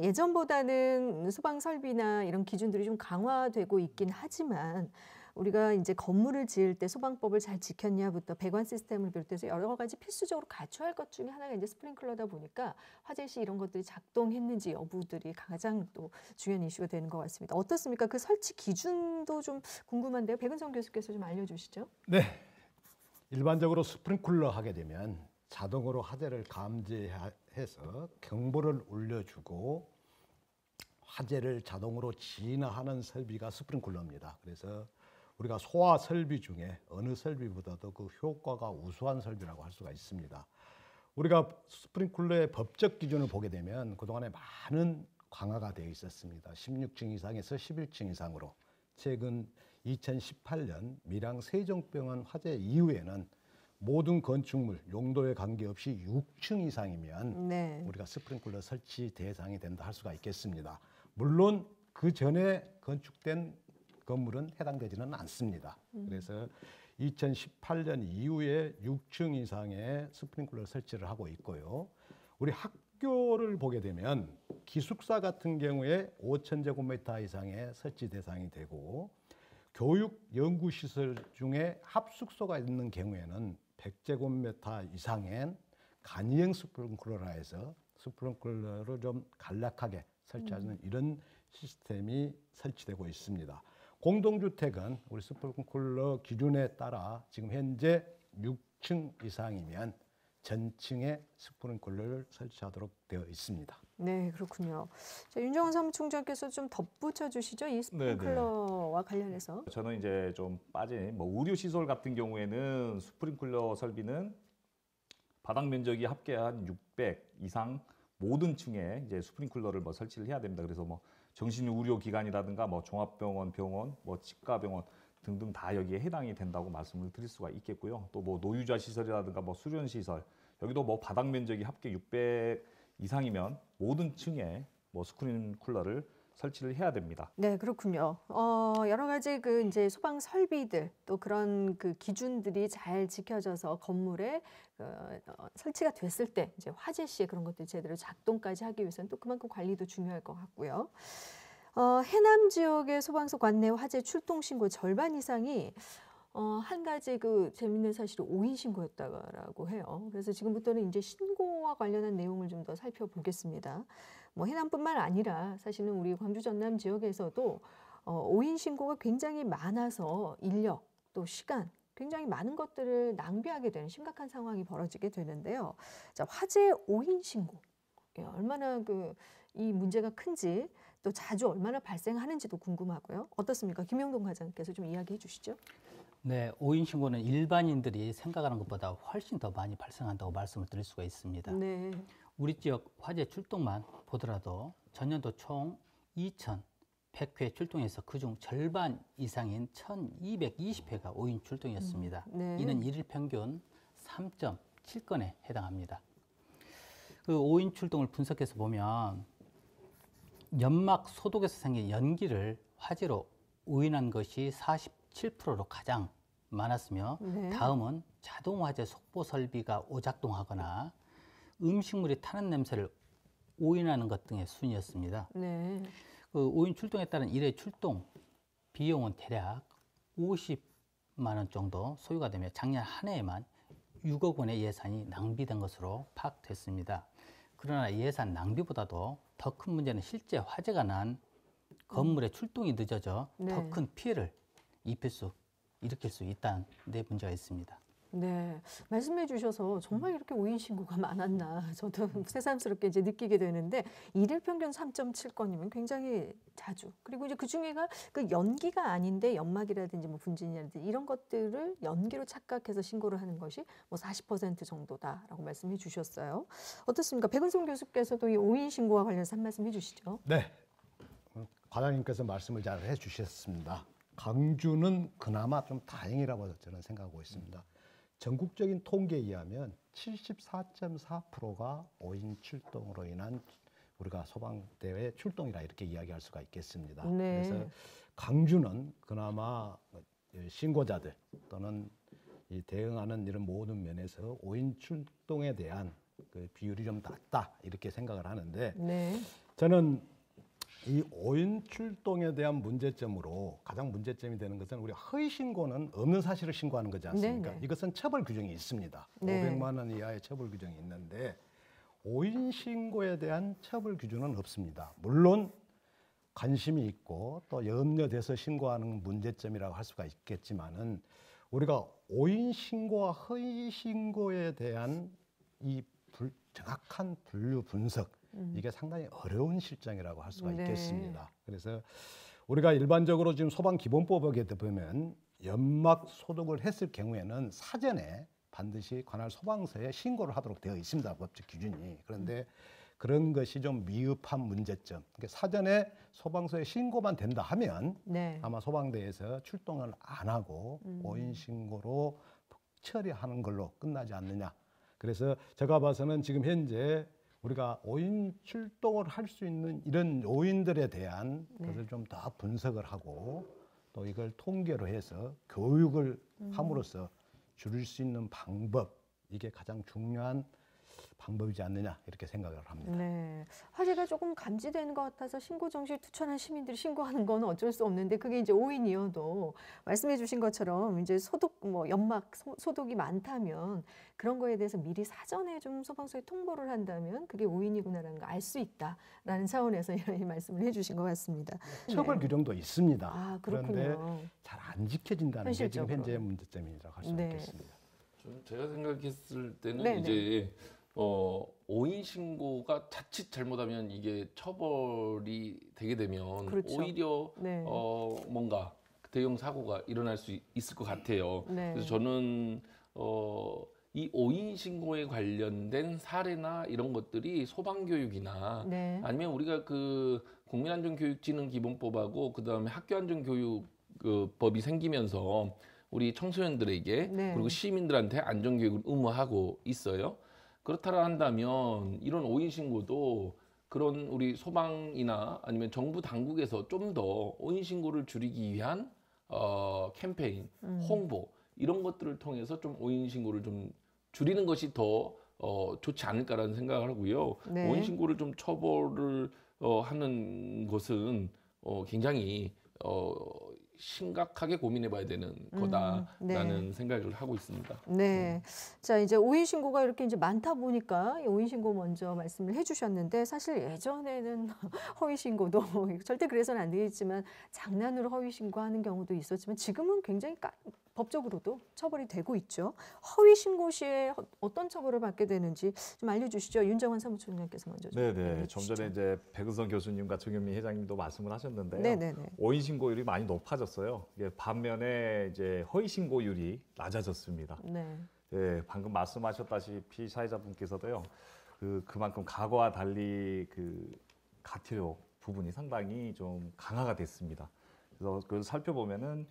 예전보다는 소방 설비나 이런 기준들이 좀 강화되고 있긴 하지만 우리가 이제 건물을 지을 때 소방법을 잘 지켰냐부터 배관 시스템을 비롯해서 여러 가지 필수적으로 갖춰야 할 것 중에 하나가 이제 스프링클러다 보니까 화재 시 이런 것들이 작동했는지 여부들이 가장 또 중요한 이슈가 되는 것 같습니다. 어떻습니까? 그 설치 기준도 좀 궁금한데요. 백은성 교수께서 좀 알려주시죠. 네, 일반적으로 스프링클러 하게 되면 자동으로 화재를 감지해서 경보를 울려주고 화재를 자동으로 진화하는 설비가 스프링클러입니다. 그래서 우리가 소화 설비 중에 어느 설비보다도 그 효과가 우수한 설비라고 할 수가 있습니다. 우리가 스프링클러의 법적 기준을 보게 되면 그동안에 많은 강화가 되어 있었습니다. 16층 이상에서 11층 이상으로. 최근 2018년 밀양 세종병원 화재 이후에는 모든 건축물 용도에 관계없이 6층 이상이면 네. 우리가 스프링클러 설치 대상이 된다 할 수가 있겠습니다. 물론 그 전에 건축된 건물은 해당되지는 않습니다. 그래서 2018년 이후에 6층 이상의 스프링클러 설치를 하고 있고요. 우리 학교를 보게 되면 기숙사 같은 경우에 5,000제곱미터 이상의 설치 대상이 되고 교육 연구시설 중에 합숙소가 있는 경우에는 100제곱미터 이상의 간이형 스프링클러라 해서 스프링클러를 좀 간략하게 설치하는 이런 시스템이 설치되고 있습니다. 공동주택은 우리 스프링클러 기준에 따라 지금 현재 6층 이상이면 전층에 스프링클러를 설치하도록 되어 있습니다. 네, 그렇군요. 자, 윤정원 사무총장께서 좀 덧붙여 주시죠. 이 스프링클러와 관련해서. 저는 이제 좀 빠진 뭐 의료 시설 같은 경우에는 스프링클러 설비는 바닥 면적이 합계 한 600 이상 모든 층에 이제 스프링클러를 뭐 설치를 해야 됩니다. 그래서 뭐 정신의료기관이라든가 뭐 종합병원, 병원, 뭐 치과병원 등등 다 여기에 해당이 된다고 말씀을 드릴 수가 있겠고요. 또 뭐 노유자 시설이라든가 뭐 수련 시설 여기도 뭐 바닥 면적이 합계 600 이상이면 모든 층에 뭐 스프링클러를 설치를 해야 됩니다. 네, 그렇군요. 여러 가지 그 이제 소방 설비들 또 그런 그 기준들이 잘 지켜져서 건물에 설치가 됐을 때 이제 화재 시에 그런 것들이 제대로 작동까지 하기 위해서는 또 그만큼 관리도 중요할 것 같고요. 해남 지역의 소방서 관내 화재 출동 신고 절반 이상이 한 가지 그 재밌는 사실이 오인 신고였다고 해요. 그래서 지금부터는 이제 신고와 관련한 내용을 좀 더 살펴보겠습니다. 뭐 해남뿐만 아니라 사실은 우리 광주 전남 지역에서도 오인 신고가 굉장히 많아서 인력 또 시간 굉장히 많은 것들을 낭비하게 되는 심각한 상황이 벌어지게 되는데요. 자, 화재 오인 신고 얼마나 이 문제가 큰지 또 자주 얼마나 발생하는지도 궁금하고요. 어떻습니까? 김영동 과장께서 좀 이야기해 주시죠. 네, 오인 신고는 일반인들이 생각하는 것보다 훨씬 더 많이 발생한다고 말씀을 드릴 수가 있습니다. 네. 우리 지역 화재 출동만 보더라도 전년도 총 2,100회 출동해서 그중 절반 이상인 1,220회가 오인 출동이었습니다. 네. 이는 일일 평균 3.7건에 해당합니다. 그 오인 출동을 분석해서 보면 연막 소독에서 생긴 연기를 화재로 오인한 것이 47%로 가장 많았으며 네. 다음은 자동 화재 속보 설비가 오작동하거나 음식물이 타는 냄새를 오인하는 것 등의 순이었습니다. 네. 그 오인 출동에 따른 일회 출동 비용은 대략 50만 원 정도 소요가 되며 작년 한 해에만 6억 원의 예산이 낭비된 것으로 파악됐습니다. 그러나 예산 낭비보다도 더 큰 문제는 실제 화재가 난 건물의 출동이 늦어져 네. 더 큰 피해를 일으킬 수 있다는 데 문제가 있습니다. 네, 말씀해 주셔서 정말 이렇게 오인 신고가 많았나 저도 새삼스럽게 이제 느끼게 되는데 일일 평균 3.7건이면 굉장히 자주. 그리고 이제 그 중에가 그 연기가 아닌데 연막이라든지 뭐 분진이라든지 이런 것들을 연기로 착각해서 신고를 하는 것이 뭐 40% 정도다라고 말씀해 주셨어요. 어떻습니까? 백은송 교수께서도 이 오인 신고와 관련해서 한 말씀 해주시죠. 네, 과장님께서 말씀을 잘 해주셨습니다. 광주는 그나마 좀 다행이라고 저는 생각하고 있습니다. 전국적인 통계에 의하면 74.4%가 오인 출동으로 인한 우리가 소방대회 출동이라 이렇게 이야기할 수가 있겠습니다. 네. 그래서 광주는 그나마 신고자들 또는 이 대응하는 이런 모든 면에서 오인 출동에 대한 그 비율이 좀 낮다 이렇게 생각을 하는데 네. 저는 이 오인 출동에 대한 문제점으로 가장 문제점이 되는 것은 우리 허위 신고는 없는 사실을 신고하는 거지 않습니까? 네네. 이것은 처벌 규정이 있습니다. 네. 500만 원 이하의 처벌 규정이 있는데 오인 신고에 대한 처벌 규정은 없습니다. 물론 관심이 있고 또 염려돼서 신고하는 문제점이라고 할 수가 있겠지만은 우리가 오인 신고와 허위 신고에 대한 이 정확한 분류 분석 이게 상당히 어려운 실정이라고 할 수가 네. 있겠습니다. 그래서 우리가 일반적으로 지금 소방기본법에 보면 연막 소독을 했을 경우에는 사전에 반드시 관할 소방서에 신고를 하도록 되어 있습니다. 법적 기준이. 그런데 그런 것이 좀 미흡한 문제점. 그러니까 사전에 소방서에 신고만 된다 하면 네. 아마 소방대에서 출동을 안 하고 오인 신고로 처리하는 걸로 끝나지 않느냐. 그래서 제가 봐서는 지금 현재 우리가 오인 출동을 할 수 있는 이런 요인들에 대한 것을 좀 더 분석을 하고 또 이걸 통계로 해서 교육을 함으로써 줄일 수 있는 방법, 이게 가장 중요한 방법이지 않느냐 이렇게 생각을 합니다. 네. 화재가 조금 감지되는 것 같아서 신고 정지를 투철한 시민들이 신고하는 건 어쩔 수 없는데 그게 이제 오인이어도 말씀해 주신 것처럼 이제 소독 뭐 연막 소독이 많다면 그런 거에 대해서 미리 사전에 좀 소방서에 통보를 한다면 그게 오인이구나라는 걸 알 수 있다라는 차원에서 이 말씀을 해 주신 것 같습니다. 처벌 네. 규정도 있습니다. 아, 그런데 그렇군요. 잘 안 지켜진다는 게 지금 현실적으로. 현재의 문제점이라고 할 수 네. 있겠습니다. 좀 제가 생각했을 때는 네, 이제 오인 신고가 자칫 잘못하면 이게 처벌이 되게 되면 그렇죠. 오히려 네. 뭔가 대형 사고가 일어날 수 있을 것 같아요. 네. 그래서 저는 이 오인 신고에 관련된 사례나 이런 것들이 소방 교육이나 네. 아니면 우리가 그 국민안전교육진흥기본법하고 그다음에 학교안전교육법이 생기면서 우리 청소년들에게 네. 그리고 시민들한테 안전교육을 의무하고 있어요. 그렇다라 한다면 이런 오인 신고도 그런 우리 소방이나 아니면 정부 당국에서 좀 더 오인 신고를 줄이기 위한 캠페인, 홍보 이런 것들을 통해서 좀 오인 신고를 좀 줄이는 것이 더 좋지 않을까라는 생각을 하고요. 네. 오인 신고를 좀 처벌을 하는 것은 굉장히 심각하게 고민해봐야 되는 거다라는 네. 생각을 하고 있습니다. 네. 자, 이제 오인 신고가 이렇게 이제 많다 보니까 이 오인 신고 먼저 말씀을 해주셨는데 사실 예전에는 허위 신고도 절대 그래서는 안 되겠지만 장난으로 허위 신고하는 경우도 있었지만 지금은 굉장히 법적으로도 처벌이 되고 있죠. 허위 신고 시에 어떤 처벌을 받게 되는지 좀 알려주시죠. 윤정환 사무총장께서 먼저 좀 네네. 얘기해 좀 주시죠. 전에 이제 백은선 교수님과 정현미 회장님도 말씀을 하셨는데요. 네네네. 오인 신고율이 많이 높아졌어요. 이게 반면에 이제 허위 신고율이 낮아졌습니다. 네. 예, 방금 말씀하셨다시피 사회자분께서도요. 그만큼 과거와 달리 그 가태료 부분이 상당히 좀 강화가 됐습니다. 그래서 그걸 살펴보면은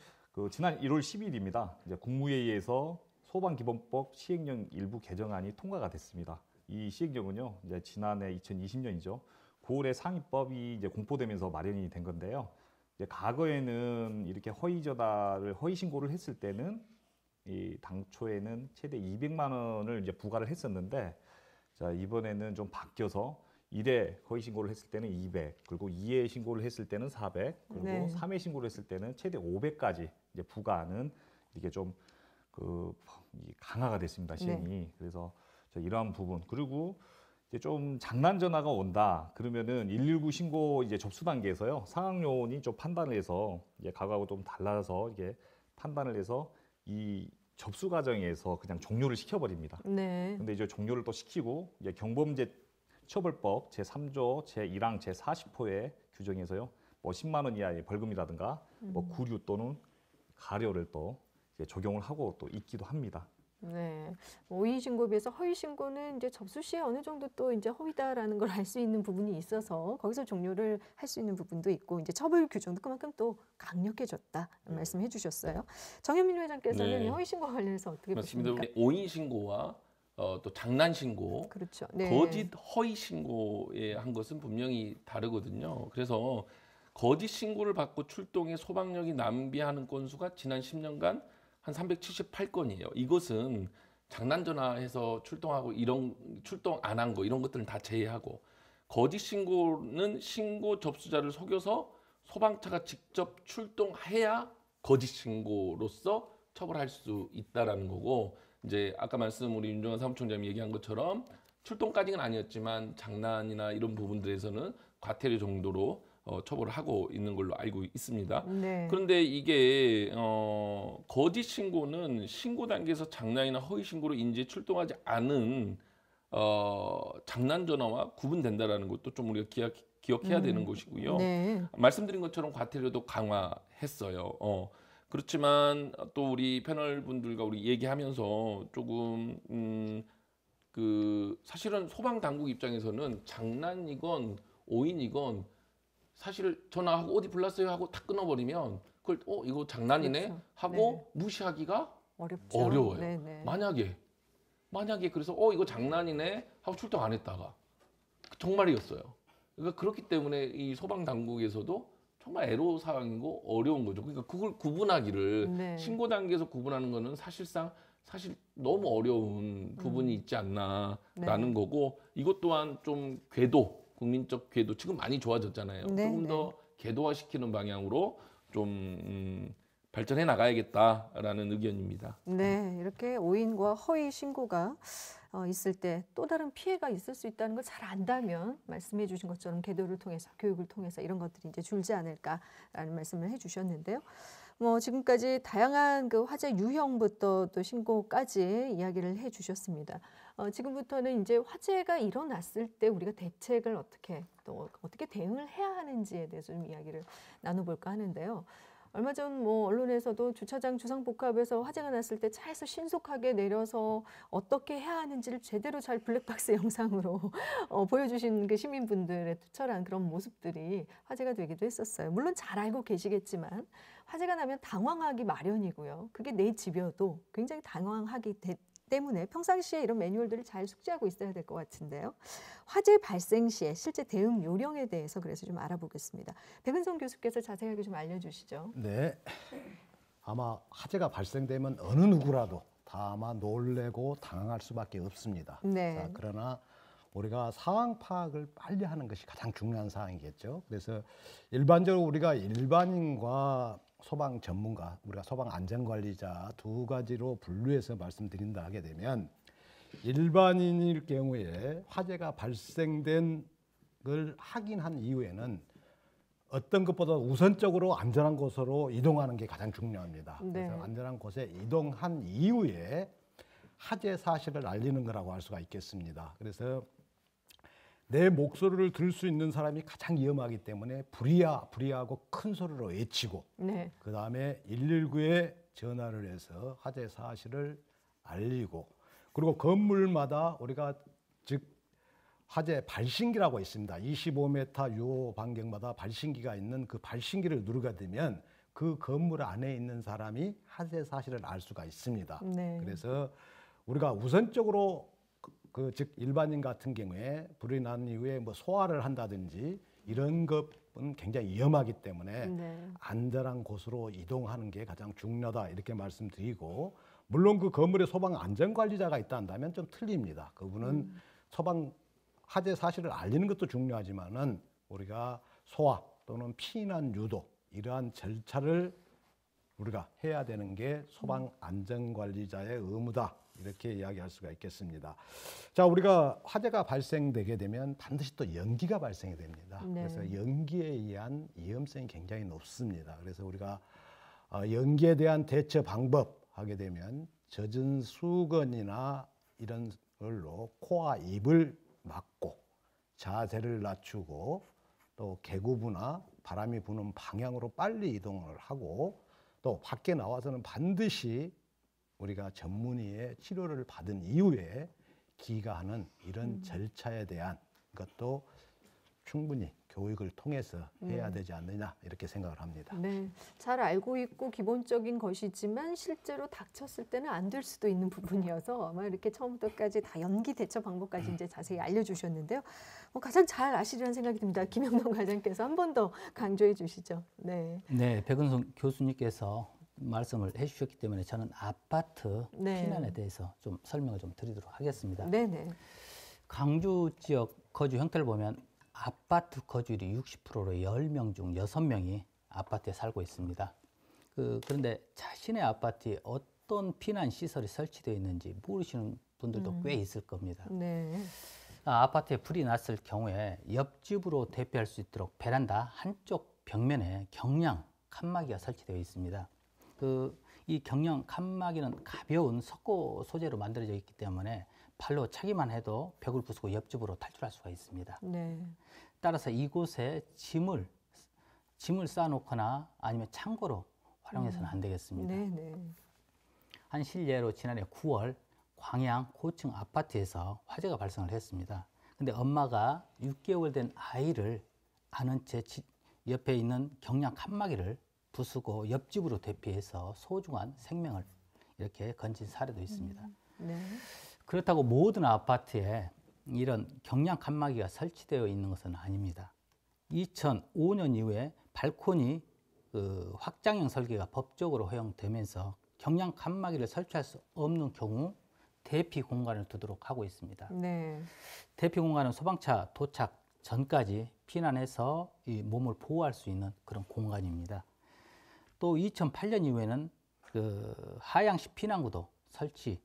지난 1월 10일입니다. 이제 국무회의에서 소방기본법 시행령 일부 개정안이 통과가 됐습니다. 이 시행령은요, 이제 지난해 2020년이죠. 9월에 상위법이 이제 공포되면서 마련이 된 건데요. 이제 과거에는 이렇게 허위 신고를 했을 때는 이 당초에는 최대 200만 원을 이제 부과를 했었는데, 자, 이번에는 좀 바뀌어서 1회 허위 신고를 했을 때는 200, 그리고 2회 신고를 했을 때는 400, 그리고 네. 3회 신고를 했을 때는 최대 500까지 이제 부과하는 이게 좀 강화가 됐습니다, 시행이. 그래서 이러한 부분, 그리고 이제 좀 장난 전화가 온다 그러면은 119 신고 이제 접수 단계에서요, 상황 요원이 좀 판단을 해서 이제 과거하고 좀 달라서 이게 판단을 해서 이 접수 과정에서 그냥 종료를 시켜버립니다. 네. 근데 이제 종료를 또 시키고 이제 경범죄 처벌법 제3조 제1항 제40호의 규정에서요, 뭐 10만 원 이하의 벌금이라든가 뭐 구류 또는 가료를 또 이제 적용을 하고 또 있기도 합니다. 네. 오인 신고에 비해서 허위 신고는 이제 접수 시에 어느 정도 또 이제 허위다라는 걸 알 수 있는 부분이 있어서 거기서 종료를 할 수 있는 부분도 있고 이제 처벌 규정도 그만큼 또 강력해졌다 말씀해 주셨어요. 정현민 회장께서는 네. 이 허위 신고와 관련해서 어떻게 맞습니다. 보십니까? 오인 신고와 또 장난 신고, 그렇죠. 네. 거짓 허위 신고에 한 것은 분명히 다르거든요. 그래서 거짓 신고를 받고 출동해 소방력이 낭비하는 건수가 지난 10년간 한 378건이에요. 이것은 장난 전화해서 출동하고 이런 출동 안 한 거 이런 것들은 다 제외하고, 거짓 신고는 신고 접수자를 속여서 소방차가 직접 출동해야 거짓 신고로서 처벌할 수 있다라는 거고, 이제 아까 말씀 우리 윤정환 사무총장님이 얘기한 것처럼 출동까지는 아니었지만 장난이나 이런 부분들에서는 과태료 정도로 처벌을 하고 있는 걸로 알고 있습니다. 네. 그런데 이게 거짓 신고는 신고 단계에서 장난이나 허위 신고로 인지해 출동하지 않은 장난 전화와 구분된다라는 것도 좀 우리가 기억해야 되는 것이고요. 네. 말씀드린 것처럼 과태료도 강화했어요. 그렇지만 또 우리 패널 분들과 우리 얘기하면서 조금 사실은 소방 당국 입장에서는 장난이건 오인이건 사실 전화하고 어디 불났어요 하고 탁 끊어버리면 그걸 이거 장난이네 그렇죠. 하고 무시하기가 어렵죠. 어려워요. 네네. 만약에 그래서 이거 장난이네 하고 출동 안 했다가 정말이었어요. 그러니까 그렇기 때문에 이 소방 당국에서도 정말 애로사항이고 어려운 거죠. 그러니까 그걸 구분하기를 네. 신고 단계에서 구분하는 거는 사실 너무 어려운 부분이 있지 않나라는 네. 거고, 이것 또한 좀 궤도, 국민적 궤도 지금 많이 좋아졌잖아요. 네, 조금 더 궤도화시키는 방향으로 좀 발전해 나가야겠다라는 의견입니다. 네, 이렇게 오인과 허위 신고가 있을 때 또 다른 피해가 있을 수 있다는 걸 잘 안다면 말씀해 주신 것처럼 계도를 통해서 교육을 통해서 이런 것들이 이제 줄지 않을까라는 말씀을 해 주셨는데요. 뭐 지금까지 다양한 그 화재 유형부터 또 신고까지 이야기를 해 주셨습니다. 지금부터는 이제 화재가 일어났을 때 우리가 대책을 어떻게 대응을 해야 하는지에 대해서 좀 이야기를 나눠볼까 하는데요. 얼마 전 뭐 언론에서도 주차장 주상복합에서 화재가 났을 때 차에서 신속하게 내려서 어떻게 해야 하는지를 제대로 잘 블랙박스 영상으로 보여주신 그 시민분들의 투철한 그런 모습들이 화제가 되기도 했었어요. 물론 잘 알고 계시겠지만 화재가 나면 당황하기 마련이고요. 그게 내 집이어도 굉장히 당황하기 때문에 평상시에 이런 매뉴얼들을 잘 숙지하고 있어야 될 것 같은데요. 화재 발생 시에 실제 대응 요령에 대해서 그래서 좀 알아보겠습니다. 백은성 교수께서 자세하게 좀 알려주시죠. 네. 아마 화재가 발생되면 어느 누구라도 다 아마 놀래고 당황할 수밖에 없습니다. 네. 자, 그러나 우리가 상황 파악을 빨리 하는 것이 가장 중요한 사항이겠죠. 그래서 일반적으로 우리가 일반인과 소방 전문가, 우리가 소방 안전관리자 두 가지로 분류해서 말씀드린다 하게 되면, 일반인일 경우에 화재가 발생된 걸 확인한 이후에는 어떤 것보다 우선적으로 안전한 곳으로 이동하는 게 가장 중요합니다. 네. 그래서 안전한 곳에 이동한 이후에 화재 사실을 알리는 거라고 할 수가 있겠습니다. 그래서 내 목소리를 들을 수 있는 사람이 가장 위험하기 때문에 불이하고 큰 소리로 외치고, 네. 그 다음에 119에 전화를 해서 화재 사실을 알리고, 그리고 건물마다 우리가 즉 화재 발신기라고 있습니다. 25m 유호 반경마다 발신기가 있는 그 발신기를 누르게 되면 그 건물 안에 있는 사람이 화재 사실을 알 수가 있습니다. 네. 그래서 우리가 우선적으로 즉 일반인 같은 경우에 불이 난 이후에 뭐 소화를 한다든지 이런 것은 굉장히 위험하기 때문에 네. 안전한 곳으로 이동하는 게 가장 중요하다, 이렇게 말씀드리고, 물론 그 건물에 소방 안전관리자가 있다 한다면 좀 틀립니다. 그분은 소방 화재 사실을 알리는 것도 중요하지만은 우리가 소화 또는 피난 유도 이러한 절차를 우리가 해야 되는 게 소방 안전관리자의 의무다, 이렇게 이야기할 수가 있겠습니다. 자, 우리가 화재가 발생되게 되면 반드시 또 연기가 발생이 됩니다. 네. 그래서 연기에 의한 위험성이 굉장히 높습니다. 그래서 우리가 연기에 대한 대처 방법 하게 되면 젖은 수건이나 이런 걸로 코와 입을 막고 자세를 낮추고, 또 개구부나 바람이 부는 방향으로 빨리 이동을 하고, 또 밖에 나와서는 반드시 우리가 전문의의 치료를 받은 이후에 기가하는 이런 절차에 대한 것도 충분히 교육을 통해서 해야 되지 않느냐, 이렇게 생각을 합니다. 네, 잘 알고 있고 기본적인 것이지만 실제로 닥쳤을 때는 안 될 수도 있는 부분이어서 아마 이렇게 처음부터까지 다 연기 대처 방법까지 이제 자세히 알려주셨는데요. 가장 잘 아시리라는 생각이 듭니다. 김영동 과장께서 한 번 더 강조해 주시죠. 네. 네, 백은성 교수님께서 말씀을 해주셨기 때문에 저는 아파트 네. 피난에 대해서 좀 설명을 좀 드리도록 하겠습니다. 네네. 강주 지역 거주 형태를 보면 아파트 거주율이 60%로 10명 중 6명이 아파트에 살고 있습니다. 그런데 자신의 아파트에 어떤 피난 시설이 설치되어 있는지 모르시는 분들도 꽤 있을 겁니다. 네. 아파트에 불이 났을 경우에 옆집으로 대피할 수 있도록 베란다 한쪽 벽면에 경량 칸막이가 설치되어 있습니다. 이 경량 칸막이는 가벼운 석고 소재로 만들어져 있기 때문에 발로 차기만 해도 벽을 부수고 옆집으로 탈출할 수가 있습니다. 네. 따라서 이곳에 짐을 쌓아놓거나 아니면 창고로 활용해서는 안 되겠습니다. 네네. 한 실례로 지난해 9월 광양 고층 아파트에서 화재가 발생을 했습니다. 근데 엄마가 6개월 된 아이를 안은 채 옆에 있는 경량 칸막이를 부수고 옆집으로 대피해서 소중한 생명을 이렇게 건진 사례도 있습니다. 네. 그렇다고 모든 아파트에 이런 경량 칸막이가 설치되어 있는 것은 아닙니다. 2005년 이후에 발코니 확장형 설계가 법적으로 허용되면서 경량 칸막이를 설치할 수 없는 경우 대피 공간을 두도록 하고 있습니다. 네. 대피 공간은 소방차 도착 전까지 피난해서 이 몸을 보호할 수 있는 그런 공간입니다. 또 2008년 이후에는 하향식 피난구도 설치되어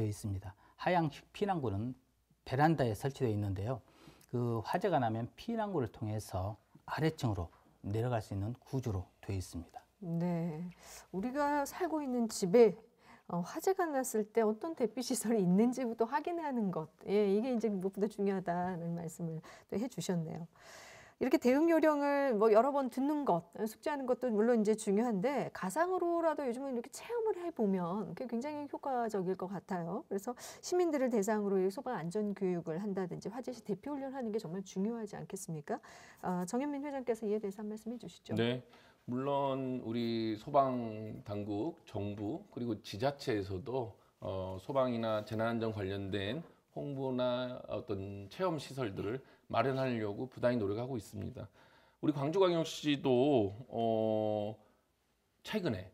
있습니다. 하향식 피난구는 베란다에 설치되어 있는데요. 화재가 나면 피난구를 통해서 아래층으로 내려갈 수 있는 구조로 되어 있습니다. 네. 우리가 살고 있는 집에 화재가 났을 때 어떤 대피 시설이 있는지부터 확인하는 것, 예, 이게 이제 무엇보다 중요하다는 말씀을 또 해주셨네요. 이렇게 대응 요령을 뭐 여러 번 듣는 것, 숙지하는 것도 물론 이제 중요한데 가상으로라도 요즘은 이렇게 체험을 해보면 그게 굉장히 효과적일 것 같아요. 그래서 시민들을 대상으로 소방 안전 교육을 한다든지 화재 시 대피 훈련하는 게 정말 중요하지 않겠습니까? 정현민 회장께서 이에 대해서 한 말씀 해주시죠. 네. 물론 우리 소방 당국, 정부 그리고 지자체에서도 소방이나 재난안전 관련된 홍보나 어떤 체험 시설들을 마련하려고 부단히 노력하고 있습니다. 우리 광주광역시도 최근에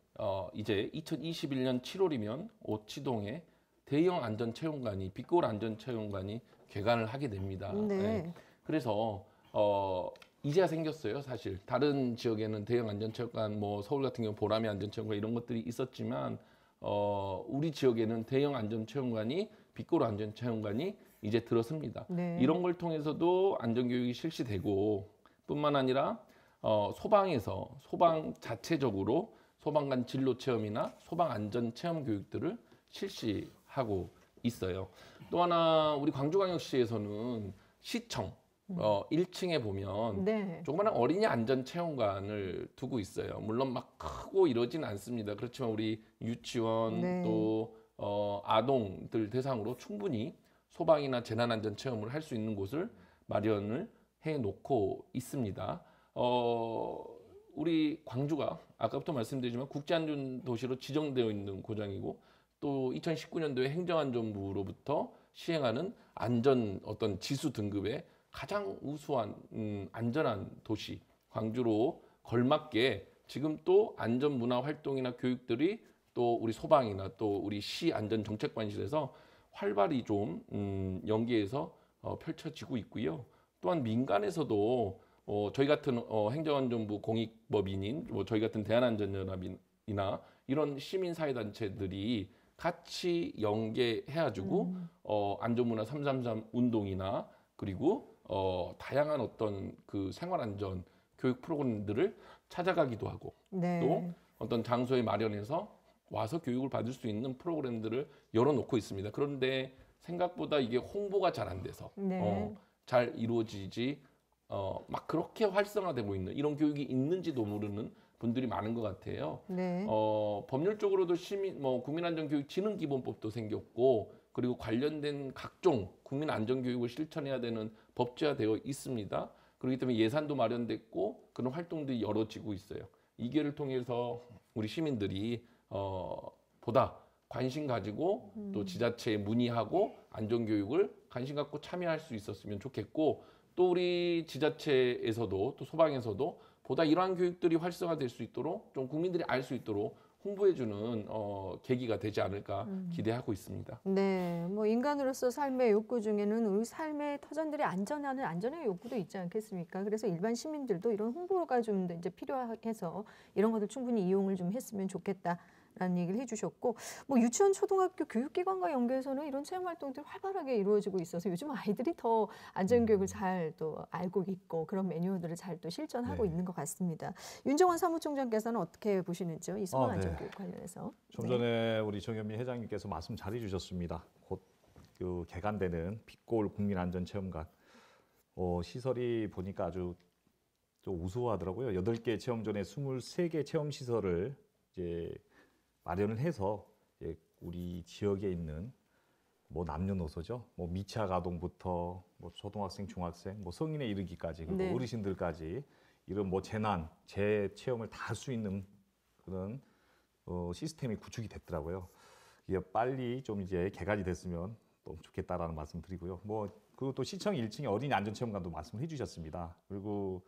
이제 2021년 7월이면 오치동에 대형 안전체험관이 빛골 안전체험관이 개관을 하게 됩니다. 네. 네. 그래서 이제야 생겼어요. 사실 다른 지역에는 대형 안전체험관, 뭐 서울 같은 경우 보라매 안전체험관 이런 것들이 있었지만 우리 지역에는 대형 안전체험관이 빛골 안전체험관이 이제 들어섭니다. 네. 이런 걸 통해서도 안전교육이 실시되고 뿐만 아니라 소방에서 소방 자체적으로 소방관 진로 체험이나 소방 안전 체험 교육들을 실시하고 있어요. 또 하나 우리 광주광역시에서는 시청 1층에 보면 네. 조그마한 어린이 안전 체험관을 두고 있어요. 물론 막 크고 이러진 않습니다. 그렇지만 우리 유치원 네. 또 아동들 대상으로 충분히 소방이나 재난안전 체험을 할 수 있는 곳을 마련을 해놓고 있습니다. 우리 광주가 아까부터 말씀드리지만 국제안전도시로 지정되어 있는 고장이고 또 2019년도에 행정안전부로부터 시행하는 안전 어떤 지수 등급의 가장 우수한 안전한 도시 광주로 걸맞게 지금 또 안전문화 활동이나 교육들이 또 우리 소방이나 또 우리 시 안전정책관실에서 활발히 좀 연계해서 펼쳐지고 있고요. 또한 민간에서도 저희 같은 행정안전부 공익법인인 저희 같은 대한안전연합이나 이런 시민사회단체들이 같이 연계해가지고 안전문화 333 운동이나 그리고 다양한 어떤 그 생활안전 교육 프로그램들을 찾아가기도 하고 네. 또 어떤 장소에 마련해서 와서 교육을 받을 수 있는 프로그램들을 열어놓고 있습니다. 그런데 생각보다 이게 홍보가 잘 안 돼서 네. 잘 이루어지지 막 그렇게 활성화되고 있는 이런 교육이 있는지도 모르는 분들이 많은 것 같아요. 네. 법률적으로도 국민안전교육진흥기본법도 생겼고 그리고 관련된 각종 국민안전교육을 실천해야 되는 법제화되어 있습니다. 그렇기 때문에 예산도 마련됐고 그런 활동들이 열어지고 있어요. 이 기회를 통해서 우리 시민들이 보다 관심 가지고 또 지자체에 문의하고 안전교육을 관심 갖고 참여할 수 있었으면 좋겠고 또 우리 지자체에서도 또 소방에서도 보다 이러한 교육들이 활성화될 수 있도록 좀 국민들이 알 수 있도록 홍보해주는 계기가 되지 않을까 기대하고 있습니다. 네, 뭐 인간으로서 삶의 욕구 중에는 우리 삶의 터전들이 안전하는 안전의 욕구도 있지 않겠습니까? 그래서 일반 시민들도 이런 홍보가 좀 이제 필요해서 이런 것들 충분히 이용을 좀 했으면 좋겠다라는 얘기를 해주셨고, 뭐 유치원, 초등학교 교육기관과 연계해서는 이런 체험 활동들이 활발하게 이루어지고 있어서 요즘 아이들이 더 안전교육을 잘 또 알고 있고 그런 매뉴얼들을 잘 또 실천하고 네. 있는 것 같습니다. 윤정원 사무총장께서는 어떻게 보시는지요? 이 소방 네. 안전교육 관련해서. 좀 전에 우리 정현미 회장님께서 말씀 잘해 주셨습니다. 곧 그 개관되는 빛골 국민안전체험관 시설이 보니까 아주 좀 우수하더라고요. 8개 체험존에 23개 체험 시설을 이제 마련을 해서 이제 우리 지역에 있는 뭐 남녀노소죠. 뭐 미취학 아동부터 뭐 초등학생, 중학생, 뭐 성인에 이르기까지 그리고 네. 어르신들까지 이런 뭐 재난, 재체험을 다 할 수 있는 그런 시스템이 구축이 됐더라고요. 이게 빨리 좀 이제 개관이 됐으면 또 좋겠다라는 말씀 드리고요. 뭐 그리고 또 시청 1층에 어린이 안전체험관도 말씀을 해주셨습니다. 그리고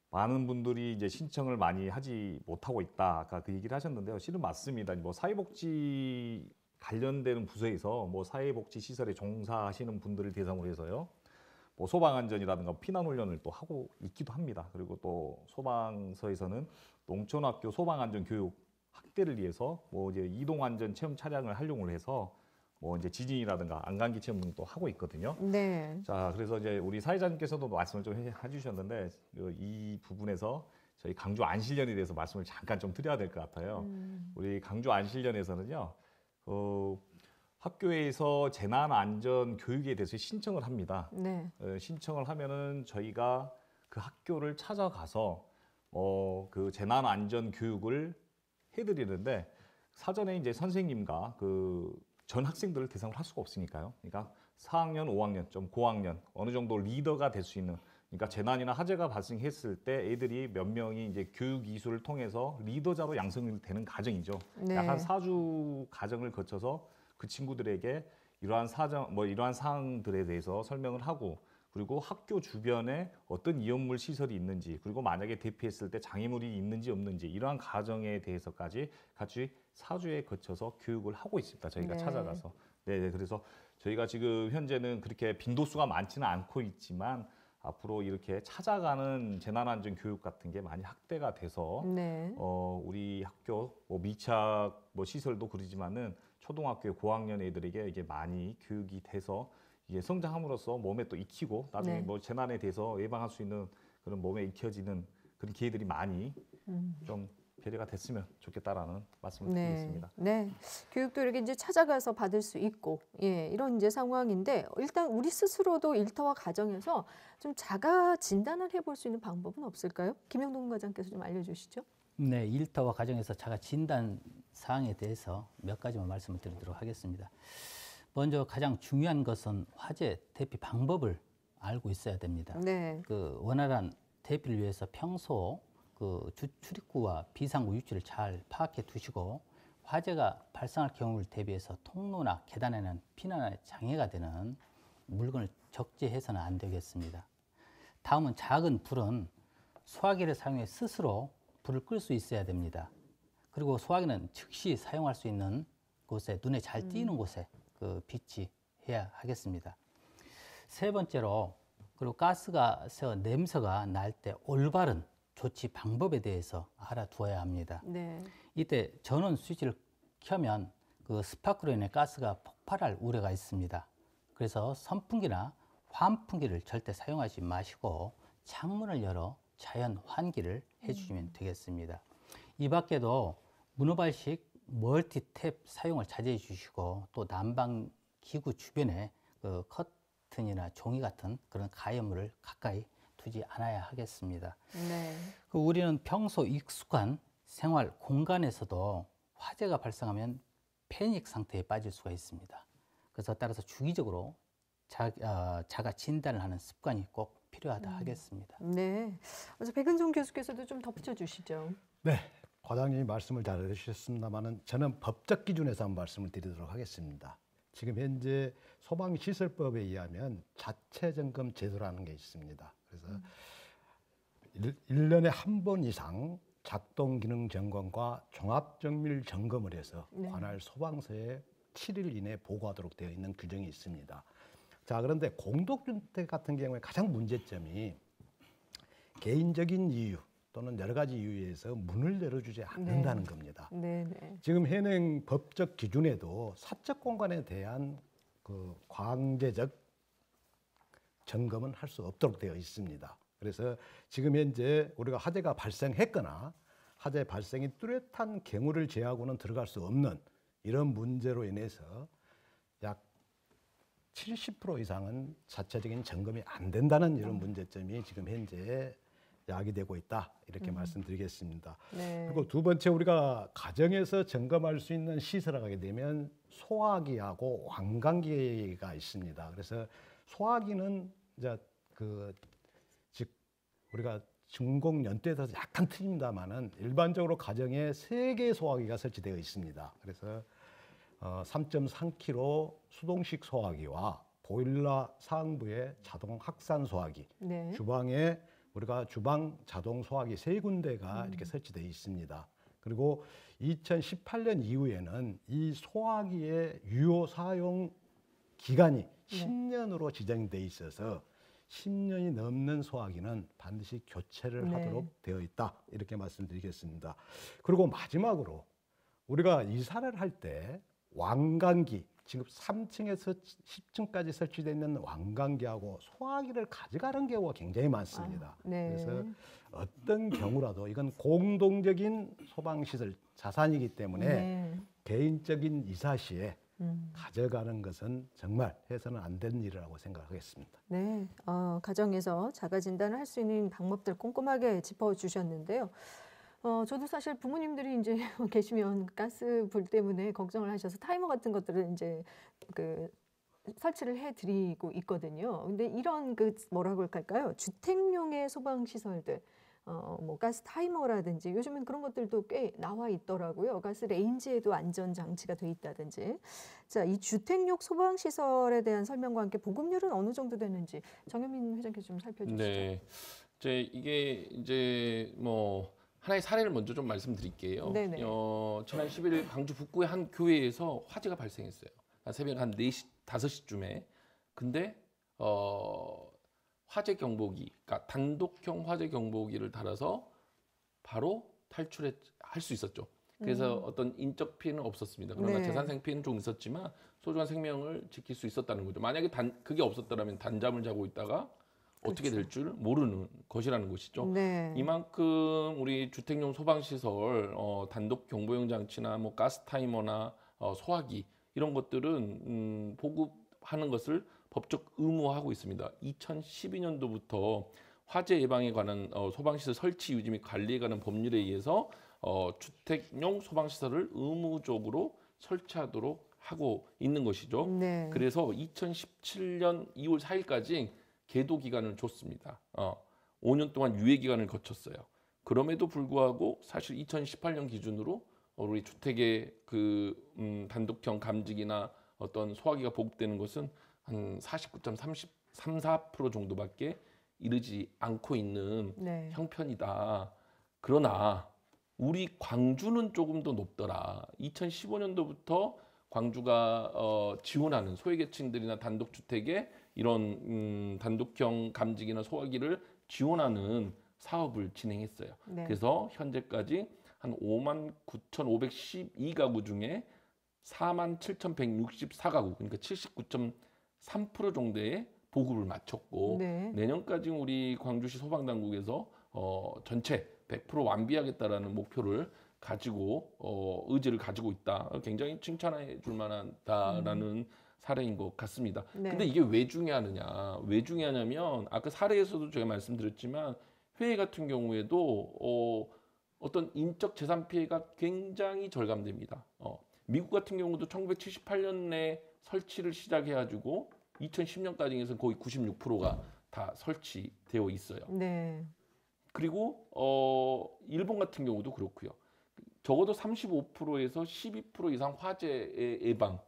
많은 분들이 이제 신청을 많이 하지 못하고 있다. 아까 그 얘기를 하셨는데요. 실은 맞습니다. 뭐 사회복지 관련되는 부서에서 뭐 사회복지 시설에 종사하시는 분들을 대상으로 해서요. 뭐 소방안전이라든가 피난훈련을 또 하고 있기도 합니다. 그리고 또 소방서에서는 농촌학교 소방안전 교육 확대를 위해서 뭐 이제 이동안전 체험 차량을 활용을 해서 뭐 이제 지진이라든가 안감기 체험 등도 하고 있거든요. 네. 자, 그래서 이제 우리 사회자님께서도 말씀을 좀 해주셨는데 이 부분에서 저희 강주 안실련에 대해서 말씀을 잠깐 좀 드려야 될 것 같아요. 우리 강주 안실련에서는요, 학교에서 재난 안전 교육에 대해서 신청을 합니다. 네. 신청을 하면은 저희가 그 학교를 찾아가서 그 재난 안전 교육을 해드리는데 사전에 이제 선생님과 그 전 학생들을 대상으로 할 수가 없으니까요. 그러니까 4학년, 5학년, 좀 고학년 어느 정도 리더가 될 수 있는, 그러니까 재난이나 화재가 발생했을 때 애들이 몇 명이 이제 교육 이수를 통해서 리더자로 양성이 되는 과정이죠. 네. 약 한 4주 과정을 거쳐서 그 친구들에게 이러한 이러한 사항들에 대해서 설명을 하고, 그리고 학교 주변에 어떤 위험물 시설이 있는지, 그리고 만약에 대피했을 때 장애물이 있는지 없는지 이러한 과정에 대해서까지 같이 4주에 거쳐서 교육을 하고 있습니다. 저희가 네. 찾아가서. 네, 그래서 저희가 지금 현재는 그렇게 빈도수가 많지는 않고 있지만 앞으로 이렇게 찾아가는 재난안전 교육 같은 게 많이 확대가 돼서 네. 우리 학교 뭐 미착 뭐 시설도 그러지만은 초등학교 고학년 애들에게 이게 많이 교육이 돼서 이게 성장함으로써 몸에 또 익히고 나중에 네. 뭐 재난에 대해서 예방할 수 있는 그런 몸에 익혀지는 그런 기회들이 많이 좀 배려가 됐으면 좋겠다라는 말씀을 네. 드리겠습니다. 네. 교육도 이렇게 이제 찾아가서 받을 수 있고, 예, 이런 이제 상황인데 일단 우리 스스로도 일터와 가정에서 좀 자가 진단을 해볼 수 있는 방법은 없을까요? 김영동 과장께서 좀 알려주시죠. 네, 일터와 가정에서 자가 진단 사항에 대해서 몇 가지만 말씀을 드리도록 하겠습니다. 먼저 가장 중요한 것은 화재 대피 방법을 알고 있어야 됩니다. 네. 그 원활한 대피를 위해서 평소 그 출입구와 비상구 위치를 잘 파악해 두시고, 화재가 발생할 경우를 대비해서 통로나 계단에는 피난에 장애가 되는 물건을 적재해서는 안 되겠습니다. 다음은 작은 불은 소화기를 사용해 스스로 불을 끌 수 있어야 됩니다. 그리고 소화기는 즉시 사용할 수 있는 곳에, 눈에 잘 띄는 곳에 그 비치해야 하겠습니다. 세 번째로, 그리고 가스가 새어 냄새가 날 때 올바른 조치 방법에 대해서 알아두어야 합니다. 네. 이때 전원 스위치를 켜면 그 스파크로 인해 가스가 폭발할 우려가 있습니다. 그래서 선풍기나 환풍기를 절대 사용하지 마시고 창문을 열어 자연 환기를 해주시면 되겠습니다. 이 밖에도 문어발식 멀티탭 사용을 자제해 주시고, 또 난방 기구 주변에 그 커튼이나 종이 같은 그런 가연물을 가까이 두지 않아야 하겠습니다. 네. 그 우리는 평소 익숙한 생활 공간에서도 화재가 발생하면 패닉 상태에 빠질 수가 있습니다. 그래서 따라서 주기적으로 자가 진단을 하는 습관이 꼭 필요하다 하겠습니다. 네. 그래서 백은종 교수께서도 좀 덧붙여 주시죠. 네, 과장님이 말씀을 잘 해주셨습니다만은 저는 법적 기준에서 한번 말씀을 드리도록 하겠습니다. 지금 현재 소방시설법에 의하면 자체 점검 제도라는 게 있습니다. 그래서 1년에 한 번 이상 작동 기능 점검과 종합 정밀 점검을 해서 네. 관할 소방서에 7일 이내 보고하도록 되어 있는 규정이 있습니다. 자, 그런데 공동주택 같은 경우에 가장 문제점이 개인적인 이유 또는 여러 가지 이유에서 문을 열어주지 않는다는 겁니다. 네, 네. 지금 현행 법적 기준에도 사적 공간에 대한 그 강제적 점검은 할 수 없도록 되어 있습니다. 그래서 지금 현재 우리가 화재가 발생했거나 화재 발생이 뚜렷한 경우를 제하고는 들어갈 수 없는 이런 문제로 인해서 약 70% 이상은 자체적인 점검이 안 된다는 이런 문제점이 지금 현재 야기되고 있다, 이렇게 말씀드리겠습니다. 네. 그리고 두 번째, 우리가 가정에서 점검할 수 있는 시설을 하게 되면 소화기하고 환광기가 있습니다. 그래서 소화기는 이제 즉 우리가 중공 연도에 따라서 약간 틀립니다만은 일반적으로 가정에 3개의 소화기가 설치되어 있습니다. 그래서 3.3kg 수동식 소화기와 보일러 상부에 자동 확산 소화기, 네. 주방에 우리가 주방 자동 소화기 3군데가 이렇게 설치되어 있습니다. 그리고 2018년 이후에는 이 소화기의 유효 사용 기간이 10년으로 지정돼 있어서 10년이 넘는 소화기는 반드시 교체를 네. 하도록 되어 있다. 이렇게 말씀드리겠습니다. 그리고 마지막으로 우리가 이사를 할 때 왕관기, 지금 3층에서 10층까지 설치되어 있는 왕관기하고 소화기를 가져가는 경우가 굉장히 많습니다. 네. 그래서 어떤 경우라도 이건 공동적인 소방시설 자산이기 때문에 네. 개인적인 이사 시에 가져가는 것은 정말 해서는 안 되는 일이라고 생각하겠습니다. 네, 가정에서 자가 진단을 할 수 있는 방법들 꼼꼼하게 짚어주셨는데요. 저도 사실 부모님들이 이제 계시면 가스 불 때문에 걱정을 하셔서 타이머 같은 것들을 이제 그 설치를 해드리고 있거든요. 근데 이런 그 뭐라고 할까요? 주택용의 소방 시설들. 뭐 가스 타이머라든지 요즘은 그런 것들도 꽤 나와 있더라고요. 가스 레인지에도 안전 장치가 돼 있다든지. 자, 이 주택용 소방 시설에 대한 설명과 함께 보급률은 어느 정도 되는지 정현민 회장께서 좀 살펴주시죠. 네, 이게 이제 뭐 하나의 사례를 먼저 좀 말씀드릴게요. 네네. 지난 11일 광주 북구의 한 교회에서 화재가 발생했어요. 새벽 한 4시, 5시쯤에. 근데 화재 경보기, 그러니까 단독형 화재 경보기를 달아서 바로 탈출할 수 있었죠. 그래서 어떤 인적 피해는 없었습니다. 그러나 네. 재산생 피해는 좀 있었지만 소중한 생명을 지킬 수 있었다는 거죠. 만약에 그게 없었더라면 단잠을 자고 있다가 어떻게 될 줄 모르는 것이라는 것이죠. 네. 이만큼 우리 주택용 소방시설 단독 경보용 장치나 뭐 가스 타이머나 소화기 이런 것들은 보급하는 것을 법적 의무화하고 있습니다. 2012년도부터 화재 예방에 관한 소방시설 설치 유지 및 관리에 관한 법률에 의해서 주택용 소방시설을 의무적으로 설치하도록 하고 있는 것이죠. 네. 그래서 2017년 2월 4일까지 계도 기간을 줬습니다. 5년 동안 유예 기간을 거쳤어요. 그럼에도 불구하고 사실 2018년 기준으로 우리 주택의 그 단독형 감지기나 어떤 소화기가 보급되는 것은 한 49.34% 정도밖에 이르지 않고 있는 네. 형편이다. 그러나 우리 광주는 조금 더 높더라. 2015년도부터 광주가 지원하는 소외계층들이나 단독주택에 이런 단독형 감지기나 소화기를 지원하는 사업을 진행했어요. 네. 그래서 현재까지 한 59,512가구 중에 47,164가구, 그러니까 79.3% 정도의 보급을 마쳤고 네. 내년까지 우리 광주시 소방당국에서 전체 100% 완비하겠다라는 목표를 가지고 의지를 가지고 있다. 굉장히 칭찬해 줄 만하다라는 사례인 것 같습니다. 네. 근데 이게 왜 중요하느냐? 왜 중요하냐면 아까 사례에서도 제가 말씀드렸지만 회의 같은 경우에도 어떤 인적 재산 피해가 굉장히 절감됩니다. 미국 같은 경우도 1978년에 설치를 시작해가지고 2010년까지 거의 96%가 다 설치되어 있어요. 네. 그리고 일본 같은 경우도 그렇고요. 적어도 35%에서 12% 이상 화재 예방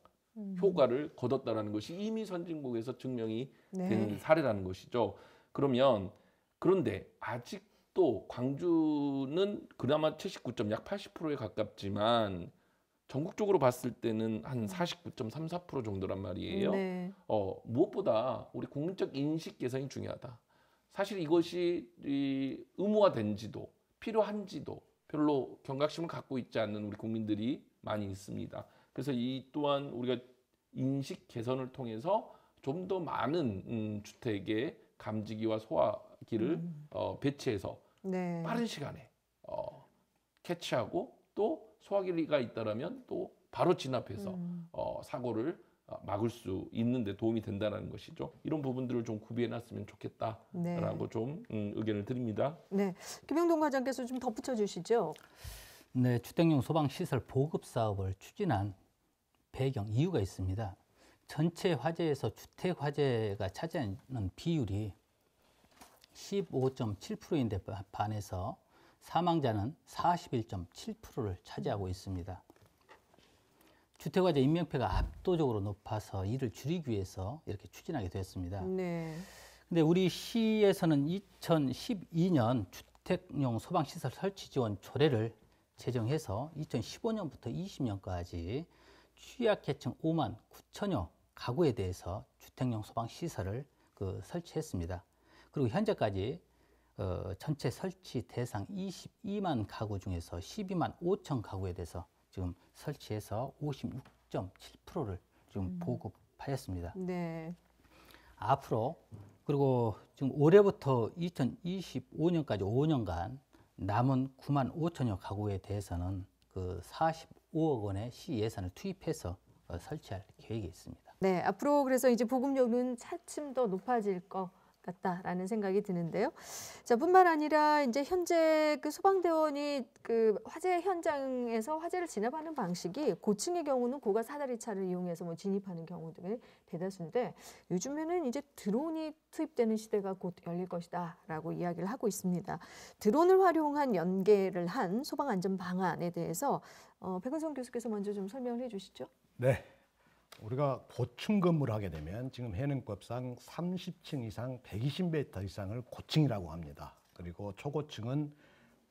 효과를 거뒀다라는 것이 이미 선진국에서 증명이 네. 된 사례라는 것이죠. 그런데 아직도 광주는 그나마 79점 약 80%에 가깝지만 전국적으로 봤을 때는 한 49.34% 정도란 말이에요. 네. 무엇보다 우리 국민적 인식 개선이 중요하다. 사실 이것이 의무화된지도 필요한지도 별로 경각심을 갖고 있지 않는 우리 국민들이 많이 있습니다. 그래서 이 또한 우리가 인식 개선을 통해서 좀 더 많은 주택에 감지기와 소화기를 배치해서 네. 빠른 시간에 캐치하고 또 소화기가 있다라면 또 바로 진압해서 사고를 막을 수 있는데 도움이 된다는 것이죠. 이런 부분들을 좀 구비해놨으면 좋겠다라고 네. 좀 의견을 드립니다. 네. 김영동 과장께서 좀 덧붙여 주시죠. 네, 주택용 소방시설 보급 사업을 추진한 배경 이유가 있습니다. 전체 화재에서 주택 화재가 차지하는 비율이 15.7%인데 반해서 사망자는 41.7%를 차지하고 있습니다. 주택화재 인명피해가 압도적으로 높아서 이를 줄이기 위해서 이렇게 추진하게 되었습니다. 네. 근데 우리 시에서는 2012년 주택용 소방시설 설치 지원 조례를 제정해서 2015년부터 20년까지 취약계층 5만 9천여 가구에 대해서 주택용 소방시설을 설치했습니다. 그리고 현재까지 전체 설치 대상 22만 가구 중에서 12만 5천 가구에 대해서 지금 설치해서 56.7%를 지금 보급하였습니다. 네. 앞으로 그리고 지금 올해부터 2025년까지 5년간 남은 9만 5천여 가구에 대해서는 45억 원의 시 예산을 투입해서 설치할 계획이 있습니다. 네, 앞으로 그래서 이제 보급률은 차츰 더 높아질 것 같다라는 생각이 드는데요. 자, 뿐만 아니라 이제 현재 소방대원이 화재 현장에서 화재를 진압하는 방식이 고층의 경우는 고가 사다리차를 이용해서 진입하는 경우들이 대다수인데 요즘에는 이제 드론이 투입되는 시대가 곧 열릴 것이다라고 이야기를 하고 있습니다. 드론을 활용한 연계를 한 소방 안전 방안에 대해서 백은성 교수께서 먼저 좀 설명을 해주시죠. 네. 우리가 고층 건물을 하게 되면 지금 현행법상 30층 이상 120m 이상을 고층이라고 합니다. 그리고 초고층은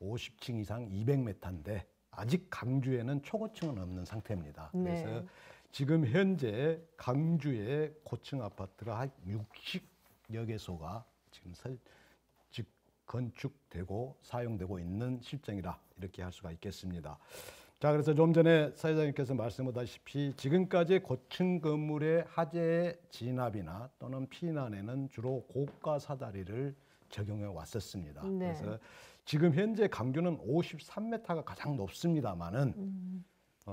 50층 이상 200m인데 아직 강주에는 초고층은 없는 상태입니다. 네. 그래서 지금 현재 강주의 고층 아파트가 한 60여 개소가 지금 건축되고 사용되고 있는 실정이라 이렇게 할 수가 있겠습니다. 자, 그래서 좀 전에 사회자님께서 말씀하셨다시피 지금까지 고층 건물의 화재 진압이나 또는 피난에는 주로 고가 사다리를 적용해 왔었습니다. 네. 그래서 지금 현재 강주는 53m가 가장 높습니다만은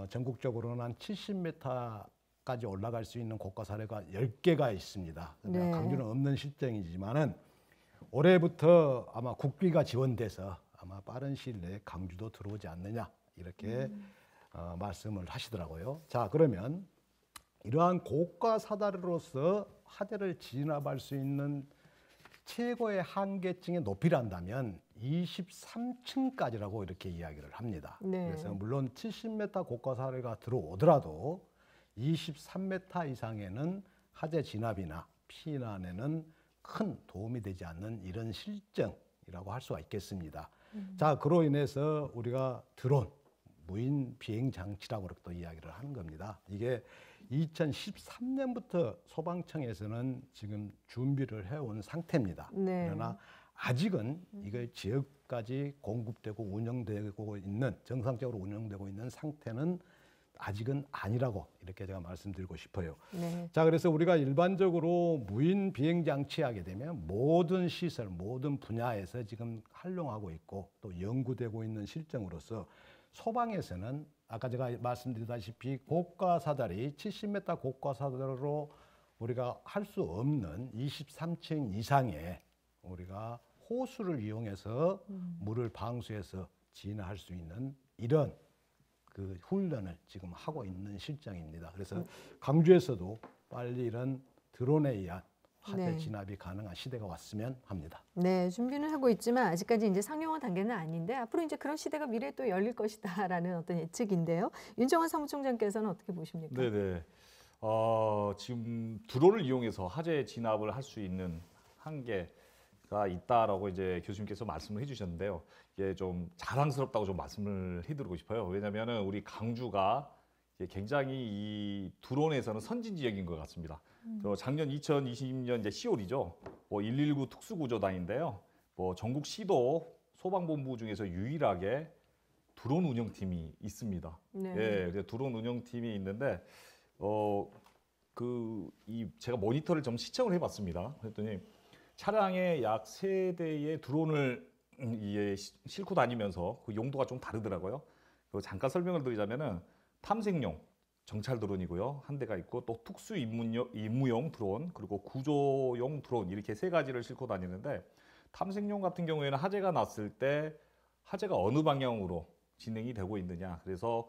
전국적으로는 한 70m까지 올라갈 수 있는 고가 사례가 10개가 있습니다. 네. 강주는 없는 실정이지만은 올해부터 아마 국비가 지원돼서 아마 빠른 시일 내에 강주도 들어오지 않느냐. 이렇게 말씀을 하시더라고요. 자, 그러면 이러한 고가 사다리로서 화재를 진압할 수 있는 최고의 한계층의 높이란다면 23층까지라고 이렇게 이야기를 합니다. 네. 그래서 물론 70m 고가 사다리가 들어오더라도 23m 이상에는 화재 진압이나 피난에는 큰 도움이 되지 않는 이런 실정이라고 할 수가 있겠습니다. 자, 그로 인해서 우리가 드론 무인 비행 장치라고 또 이야기를 하는 겁니다. 이게 2013년부터 소방청에서는 지금 준비를 해온 상태입니다. 네. 그러나 아직은 이거 지역까지 공급되고 운영되고 있는 정상적으로 운영되고 있는 상태는 아직은 아니라고 이렇게 제가 말씀드리고 싶어요. 네. 자, 그래서 우리가 일반적으로 무인 비행 장치 하게 되면 모든 시설, 모든 분야에서 지금 활용하고 있고 또 연구되고 있는 실정으로서 소방에서는 아까 제가 말씀드렸다시피 고가 사다리 70m 고가 사다리로 우리가 할 수 없는 23층 이상의 우리가 호수를 이용해서 물을 방수해서 진화할 수 있는 이런 훈련을 지금 하고 있는 실정입니다. 그래서 강주에서도 빨리 이런 드론에 의한 화재 네. 진압이 가능한 시대가 왔으면 합니다. 네, 준비는 하고 있지만 아직까지 이제 상용화 단계는 아닌데 앞으로 이제 그런 시대가 미래에 또 열릴 것이다라는 어떤 예측인데요. 윤정환 사무총장께서는 어떻게 보십니까? 네네. 지금 드론을 이용해서 화재 진압을 할 수 있는 한계가 있다라고 이제 교수님께서 말씀을 해주셨는데요. 이게 좀 자랑스럽다고 좀 말씀을 해드리고 싶어요. 왜냐하면은 우리 강주가 굉장히 이 드론에서는 선진 지역인 것 같습니다. 작년 2020년 이제 10월이죠. 119 특수구조단인데요. 전국 시도 소방본부 중에서 유일하게 드론 운영팀이 있습니다. 네. 예, 드론 운영팀이 있는데 제가 모니터를 좀 시청을 해봤습니다. 그랬더니 차량에 약 3대의 드론을 싣고 다니면서 그 용도가 좀 다르더라고요. 잠깐 설명을 드리자면은 탐색용 정찰 드론이고요. 한 대가 있고 또 특수 임무용 드론 그리고 구조용 드론 이렇게 3가지를 싣고 다니는데 탐색용 같은 경우에는 화재가 났을 때 화재가 어느 방향으로 진행이 되고 있느냐. 그래서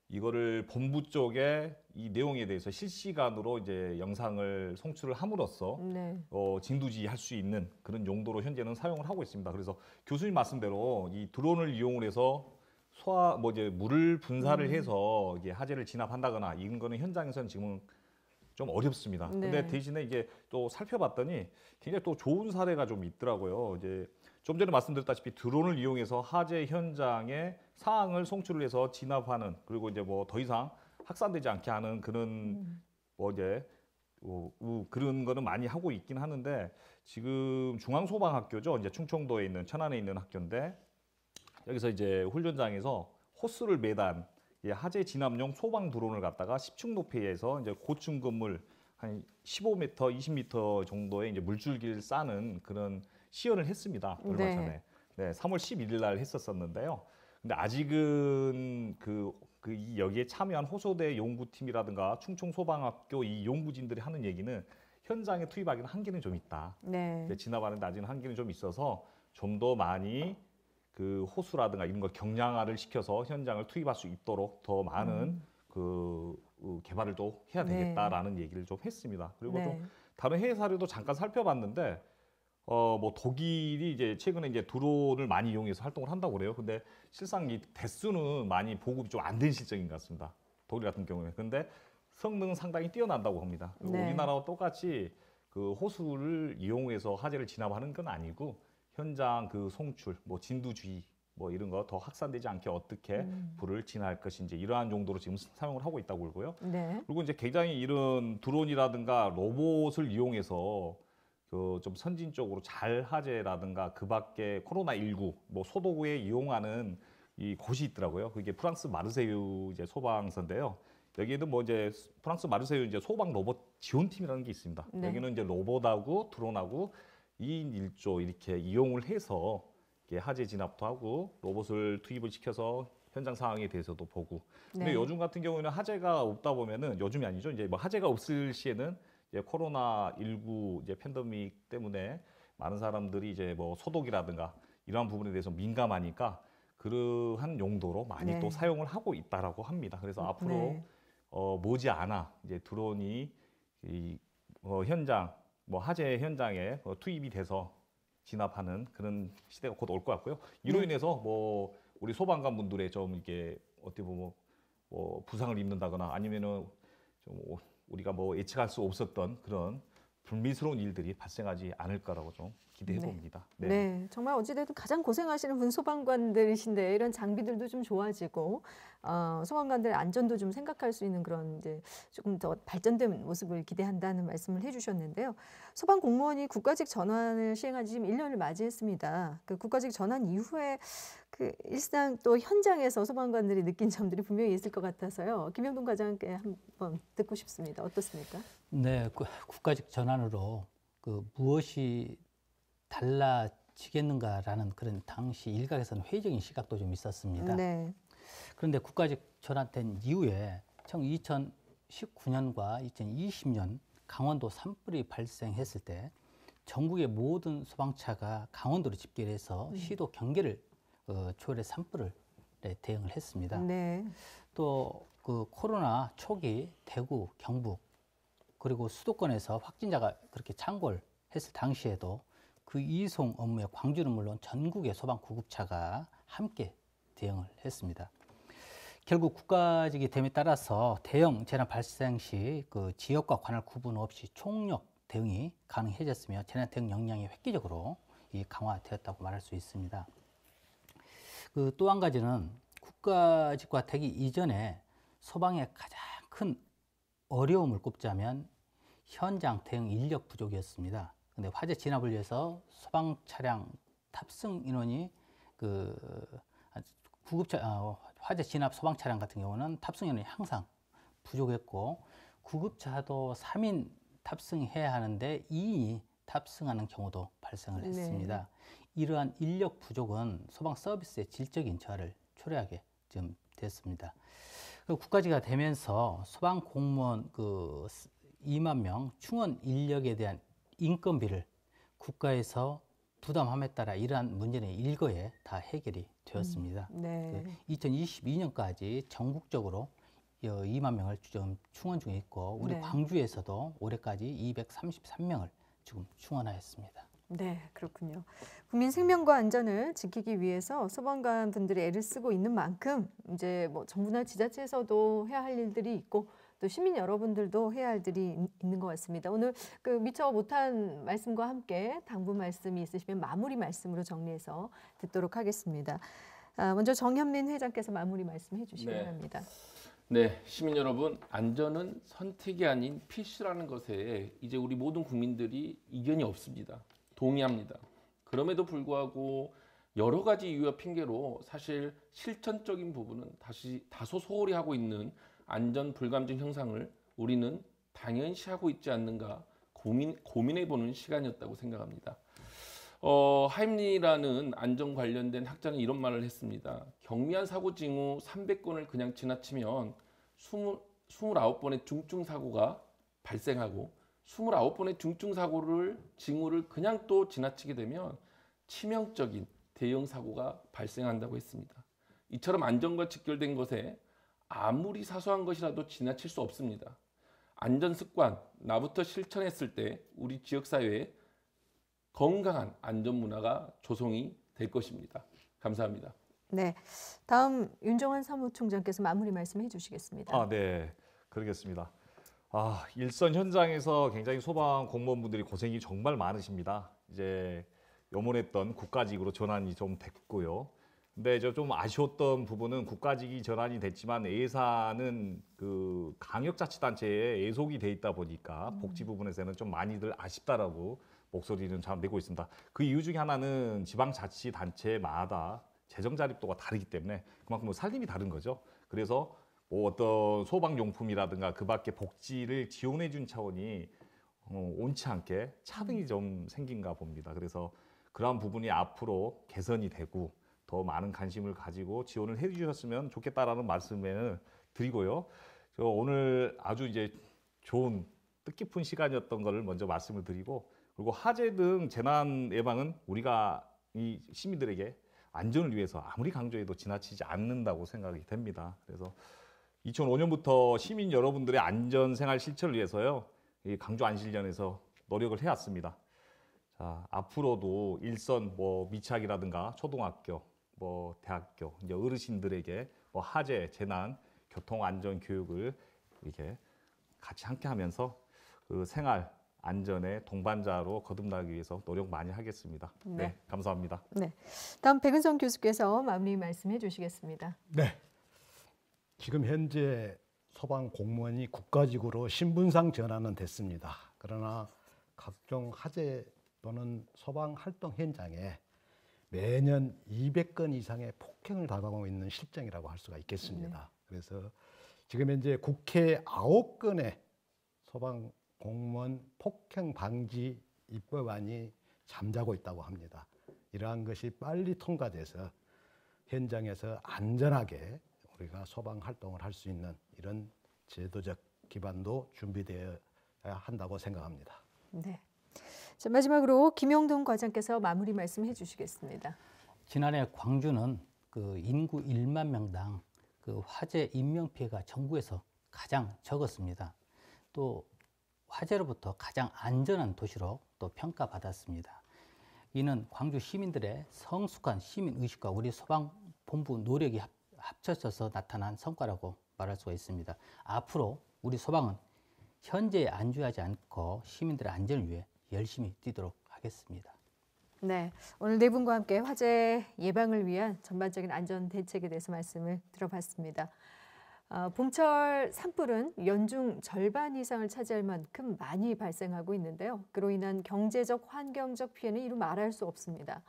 이거를 본부 쪽에 이 내용에 대해서 실시간으로 이제 영상을 송출을 함으로써 네. 진두지휘할 수 있는 그런 용도로 현재는 사용을 하고 있습니다. 그래서 교수님 말씀대로 이 드론을 이용을 해서 소화 뭐 이제 물을 분사를 해서 이게 화재를 진압한다거나 이런 거는 현장에서는 지금은 좀 어렵습니다. 네. 근데 대신에 이게 또 살펴봤더니 굉장히 또 좋은 사례가 좀 있더라고요. 이제 좀 전에 말씀드렸다시피 드론을 이용해서 화재 현장의 상황을 송출을 해서 진압하는, 그리고 이제 뭐 더 이상 확산되지 않게 하는 그런 뭐 이제 그런 거는 많이 하고 있긴 하는데, 지금 중앙소방학교죠. 이제 충청도에 있는 천안에 있는 학교인데, 여기서 이제 훈련장에서 호스를 매단 화재 진압용 소방 드론을 갖다가 10층 높이에서 이제 고층 건물 한 15m, 20m 정도의 이제 물줄기를 싸는 그런 시연을 했습니다. 얼마 네. 전에. 네, 3월 11일 날 했었었는데요. 근데 아직은 이 여기에 참여한 호소대 연구팀이라든가 충청소방학교 이 연구진들이 하는 얘기는 현장에 투입하기는 한계는 좀 있다. 네. 진압하는데 아직은 한계는 좀 있어서 좀 더 많이 그 호수라든가 이런 걸 경량화를 시켜서 현장을 투입할 수 있도록 더 많은 개발을 또 해야 되겠다라는 얘기를 좀 했습니다. 그리고 네. 또 다른 해외 사례도 잠깐 살펴봤는데, 뭐 독일이 이제 최근에 이제 드론을 많이 이용해서 활동을 한다고 그래요. 근데 실상 이 대수는 많이 보급이 좀 안 된 실정인 것 같습니다. 독일 같은 경우에. 근데 성능은 상당히 뛰어난다고 합니다. 그리고 네. 우리나라와 똑같이 그 호수를 이용해서 화재를 진압하는 건 아니고, 현장 그 송출, 뭐 진두주의, 뭐 이런 거 더 확산되지 않게 어떻게 불을 진화할 것인지 이러한 정도로 지금 사용을 하고 있다고 그러고요. 네. 그리고 이제 굉장히 이런 드론이라든가 로봇을 이용해서 그 좀 선진적으로 잘 화재라든가 그 밖에 코로나19 뭐 소독에 이용하는 이 곳이 있더라고요. 그게 프랑스 마르세유 이제 소방서인데요. 여기에는 뭐 이제 프랑스 마르세유 이제 소방 로봇 지원팀이라는 게 있습니다. 네. 여기는 이제 로봇하고 드론하고 2인 1조 이렇게 이용을 해서 이렇게 화재 진압도 하고 로봇을 투입을 시켜서 현장 상황에 대해서도 보고. 근데 네. 요즘 같은 경우에는 화재가 없다 보면은, 요즘이 아니죠. 이제 뭐 화재가 없을 시에는 이제 코로나19 이제 팬데믹 때문에 많은 사람들이 이제 뭐 소독이라든가 이러한 부분에 대해서 민감하니까 그러한 용도로 많이 네. 또 사용을 하고 있다라고 합니다. 그래서 앞으로 네. 머지않아 이제 드론이 이 현장 뭐 화재 현장에 투입이 돼서 진압하는 그런 시대가 곧 올 것 같고요. 이로 네. 인해서 뭐 우리 소방관 분들의 좀 이게 어떻게 보면 뭐 부상을 입는다거나 아니면은 좀 우리가 뭐 예측할 수 없었던 그런 불미스러운 일들이 발생하지 않을 거라고 좀 기대해 네. 봅니다. 네. 정말 어찌됐든 가장 고생하시는 분 소방관들이신데 이런 장비들도 좀 좋아지고 소방관들의 안전도 좀 생각할 수 있는 그런 이제 조금 더 발전된 모습을 기대한다는 말씀을 해주셨는데요. 소방 공무원이 국가직 전환을 시행한 지 지금 1년을 맞이했습니다. 그 국가직 전환 이후에 그 일상 또 현장에서 소방관들이 느낀 점들이 분명히 있을 것 같아서요. 김영동 과장께 한번 듣고 싶습니다. 어떻습니까? 네, 국가직 전환으로 그 무엇이 달라지겠는가라는 그런 당시 일각에서는 회의적인 시각도 좀 있었습니다. 네. 그런데 국가직 전환된 이후에 2019년과 2020년 강원도 산불이 발생했을 때 전국의 모든 소방차가 강원도로 집결해서 시도 경계를 초월해 산불을 대응을 했습니다. 네. 또 그 코로나 초기 대구, 경북 그리고 수도권에서 확진자가 그렇게 창궐했을 당시에도 그 이송 업무에 광주는 물론 전국의 소방 구급차가 함께 대응을 했습니다. 결국 국가직이 됨에 따라서 대형 재난 발생 시 그 지역과 관할 구분 없이 총력 대응이 가능해졌으며 재난 대응 역량이 획기적으로 강화되었다고 말할 수 있습니다. 그 또 한 가지는 국가직화 되기 이전에 소방의 가장 큰 어려움을 꼽자면 현장 대응 인력 부족이었습니다. 근데 화재 진압을 위해서 소방 차량 탑승 인원이 화재 진압 소방 차량 같은 경우는 탑승 인원이 항상 부족했고 구급차도 3인 탑승해야 하는데 2인이 탑승하는 경우도 발생을 했습니다. 이러한 인력 부족은 소방 서비스의 질적인 저하를 초래하게 좀 됐습니다. 국가직화 되면서 소방 공무원 2만 명 충원 인력에 대한 인건비를 국가에서 부담함에 따라 이러한 문제는 일거에 다 해결이 되었습니다. 네. 2022년까지 전국적으로 2만 명을 좀 충원 중에 있고 우리 네. 광주에서도 올해까지 233명을 지금 충원하였습니다. 네, 그렇군요. 국민 생명과 안전을 지키기 위해서 소방관 분들이 애를 쓰고 있는 만큼 이제 뭐 정부나 지자체에서도 해야 할 일들이 있고 또 시민 여러분들도 해야 할 일들이 있는 것 같습니다. 오늘 그 미처 못한 말씀과 함께 당부 말씀이 있으시면 마무리 말씀으로 정리해서 듣도록 하겠습니다. 먼저 정현민 회장께서 마무리 말씀해 주시기 네. 바랍니다. 네, 시민 여러분, 안전은 선택이 아닌 필수라는 것에 이제 우리 모든 국민들이 이견이 없습니다. 동의합니다. 그럼에도 불구하고 여러 가지 이유와 핑계로 사실 실천적인 부분은 다소 소홀히 하고 있는 안전 불감증 현상을 우리는 당연시하고 있지 않는가 고민해보는 시간이었다고 생각합니다. 하임리라는 안전 관련된 학자는 이런 말을 했습니다. 경미한 사고 징후 300건을 그냥 지나치면 29번의 중증 사고가 발생하고 29번의 중증 사고를 징후를 그냥 또 지나치게 되면 치명적인 대형 사고가 발생한다고 했습니다. 이처럼 안전과 직결된 것에 아무리 사소한 것이라도 지나칠 수 없습니다. 안전 습관, 나부터 실천했을 때 우리 지역사회에 건강한 안전 문화가 조성이 될 것입니다. 감사합니다. 네, 다음 윤종환 사무총장께서 마무리 말씀해 주시겠습니다. 네, 그러겠습니다. 일선 현장에서 굉장히 소방 공무원분들이 고생이 정말 많으십니다. 이제 염원했던 국가직으로 전환이 좀 됐고요. 근데 좀 아쉬웠던 부분은 국가직이 전환이 됐지만 예산은 그 강력자치단체에 예속이 돼 있다 보니까 복지 부분에서는 좀 많이들 아쉽다라고 목소리는 잘 내고 있습니다. 그 이유 중에 하나는 지방자치단체마다 재정 자립도가 다르기 때문에 그만큼 살림이 다른 거죠. 그래서 뭐 어떤 소방용품이라든가 그 밖에 복지를 지원해 준 차원이 온치 않게 차등이 좀 생긴가 봅니다. 그래서 그러한 부분이 앞으로 개선이 되고 더 많은 관심을 가지고 지원을 해 주셨으면 좋겠다라는 말씀을 드리고요. 저 오늘 아주 이제 좋은 뜻깊은 시간이었던 것을 먼저 말씀을 드리고 그리고 화재 등 재난 예방은 우리가 이 시민들에게 안전을 위해서 아무리 강조해도 지나치지 않는다고 생각이 됩니다. 그래서 2005년부터 시민 여러분들의 안전생활 실천을 위해서요, 이 강주 안실련에서 노력을 해왔습니다. 자, 앞으로도 일선 미착이라든가 초등학교, 대학교, 이제 어르신들에게 화재, 재난, 교통 안전 교육을 이렇게 같이 함께하면서 그 생활 안전의 동반자로 거듭나기 위해서 노력 많이 하겠습니다. 네, 감사합니다. 네, 다음 백은성 교수께서 마무리 말씀해 주시겠습니다. 네. 지금 현재 소방 공무원이 국가직으로 신분상 전환은 됐습니다. 그러나 각종 화재 또는 소방 활동 현장에 매년 200건 이상의 폭행을 당하고 있는 실정이라고 할 수가 있겠습니다. 그래서 지금 현재 국회 9건의 소방 공무원 폭행 방지 입법안이 잠자고 있다고 합니다. 이러한 것이 빨리 통과돼서 현장에서 안전하게 우리가 소방 활동을 할 수 있는 이런 제도적 기반도 준비되어야 한다고 생각합니다. 네. 자, 마지막으로 김용동 과장께서 마무리 말씀해 주시겠습니다. 지난해 광주는 그 인구 1만 명당 그 화재 인명 피해가 전국에서 가장 적었습니다. 또 화재로부터 가장 안전한 도시로 또 평가받았습니다. 이는 광주 시민들의 성숙한 시민 의식과 우리 소방본부 노력이 합쳐져서 나타난 성과라고 말할 수가 있습니다. 앞으로 우리 소방은 현재에 안주하지 않고 시민들의 안전을 위해 열심히 뛰도록 하겠습니다. 네, 오늘 네 분과 함께 화재 예방을 위한 전반적인 안전 대책에 대해서 말씀을 들어봤습니다. 봄철 산불은 연중 절반 이상을 차지할 만큼 많이 발생하고 있는데요. 그로 인한 경제적, 환경적 피해는 이루 말할 수 없습니다.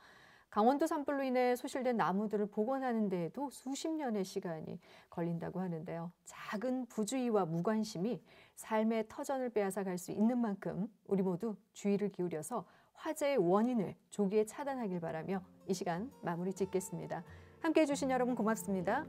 강원도 산불로 인해 소실된 나무들을 복원하는 데에도 수십 년의 시간이 걸린다고 하는데요. 작은 부주의와 무관심이 삶의 터전을 빼앗아 갈 수 있는 만큼 우리 모두 주의를 기울여서 화재의 원인을 조기에 차단하길 바라며 이 시간 마무리 짓겠습니다. 함께해 주신 여러분 고맙습니다.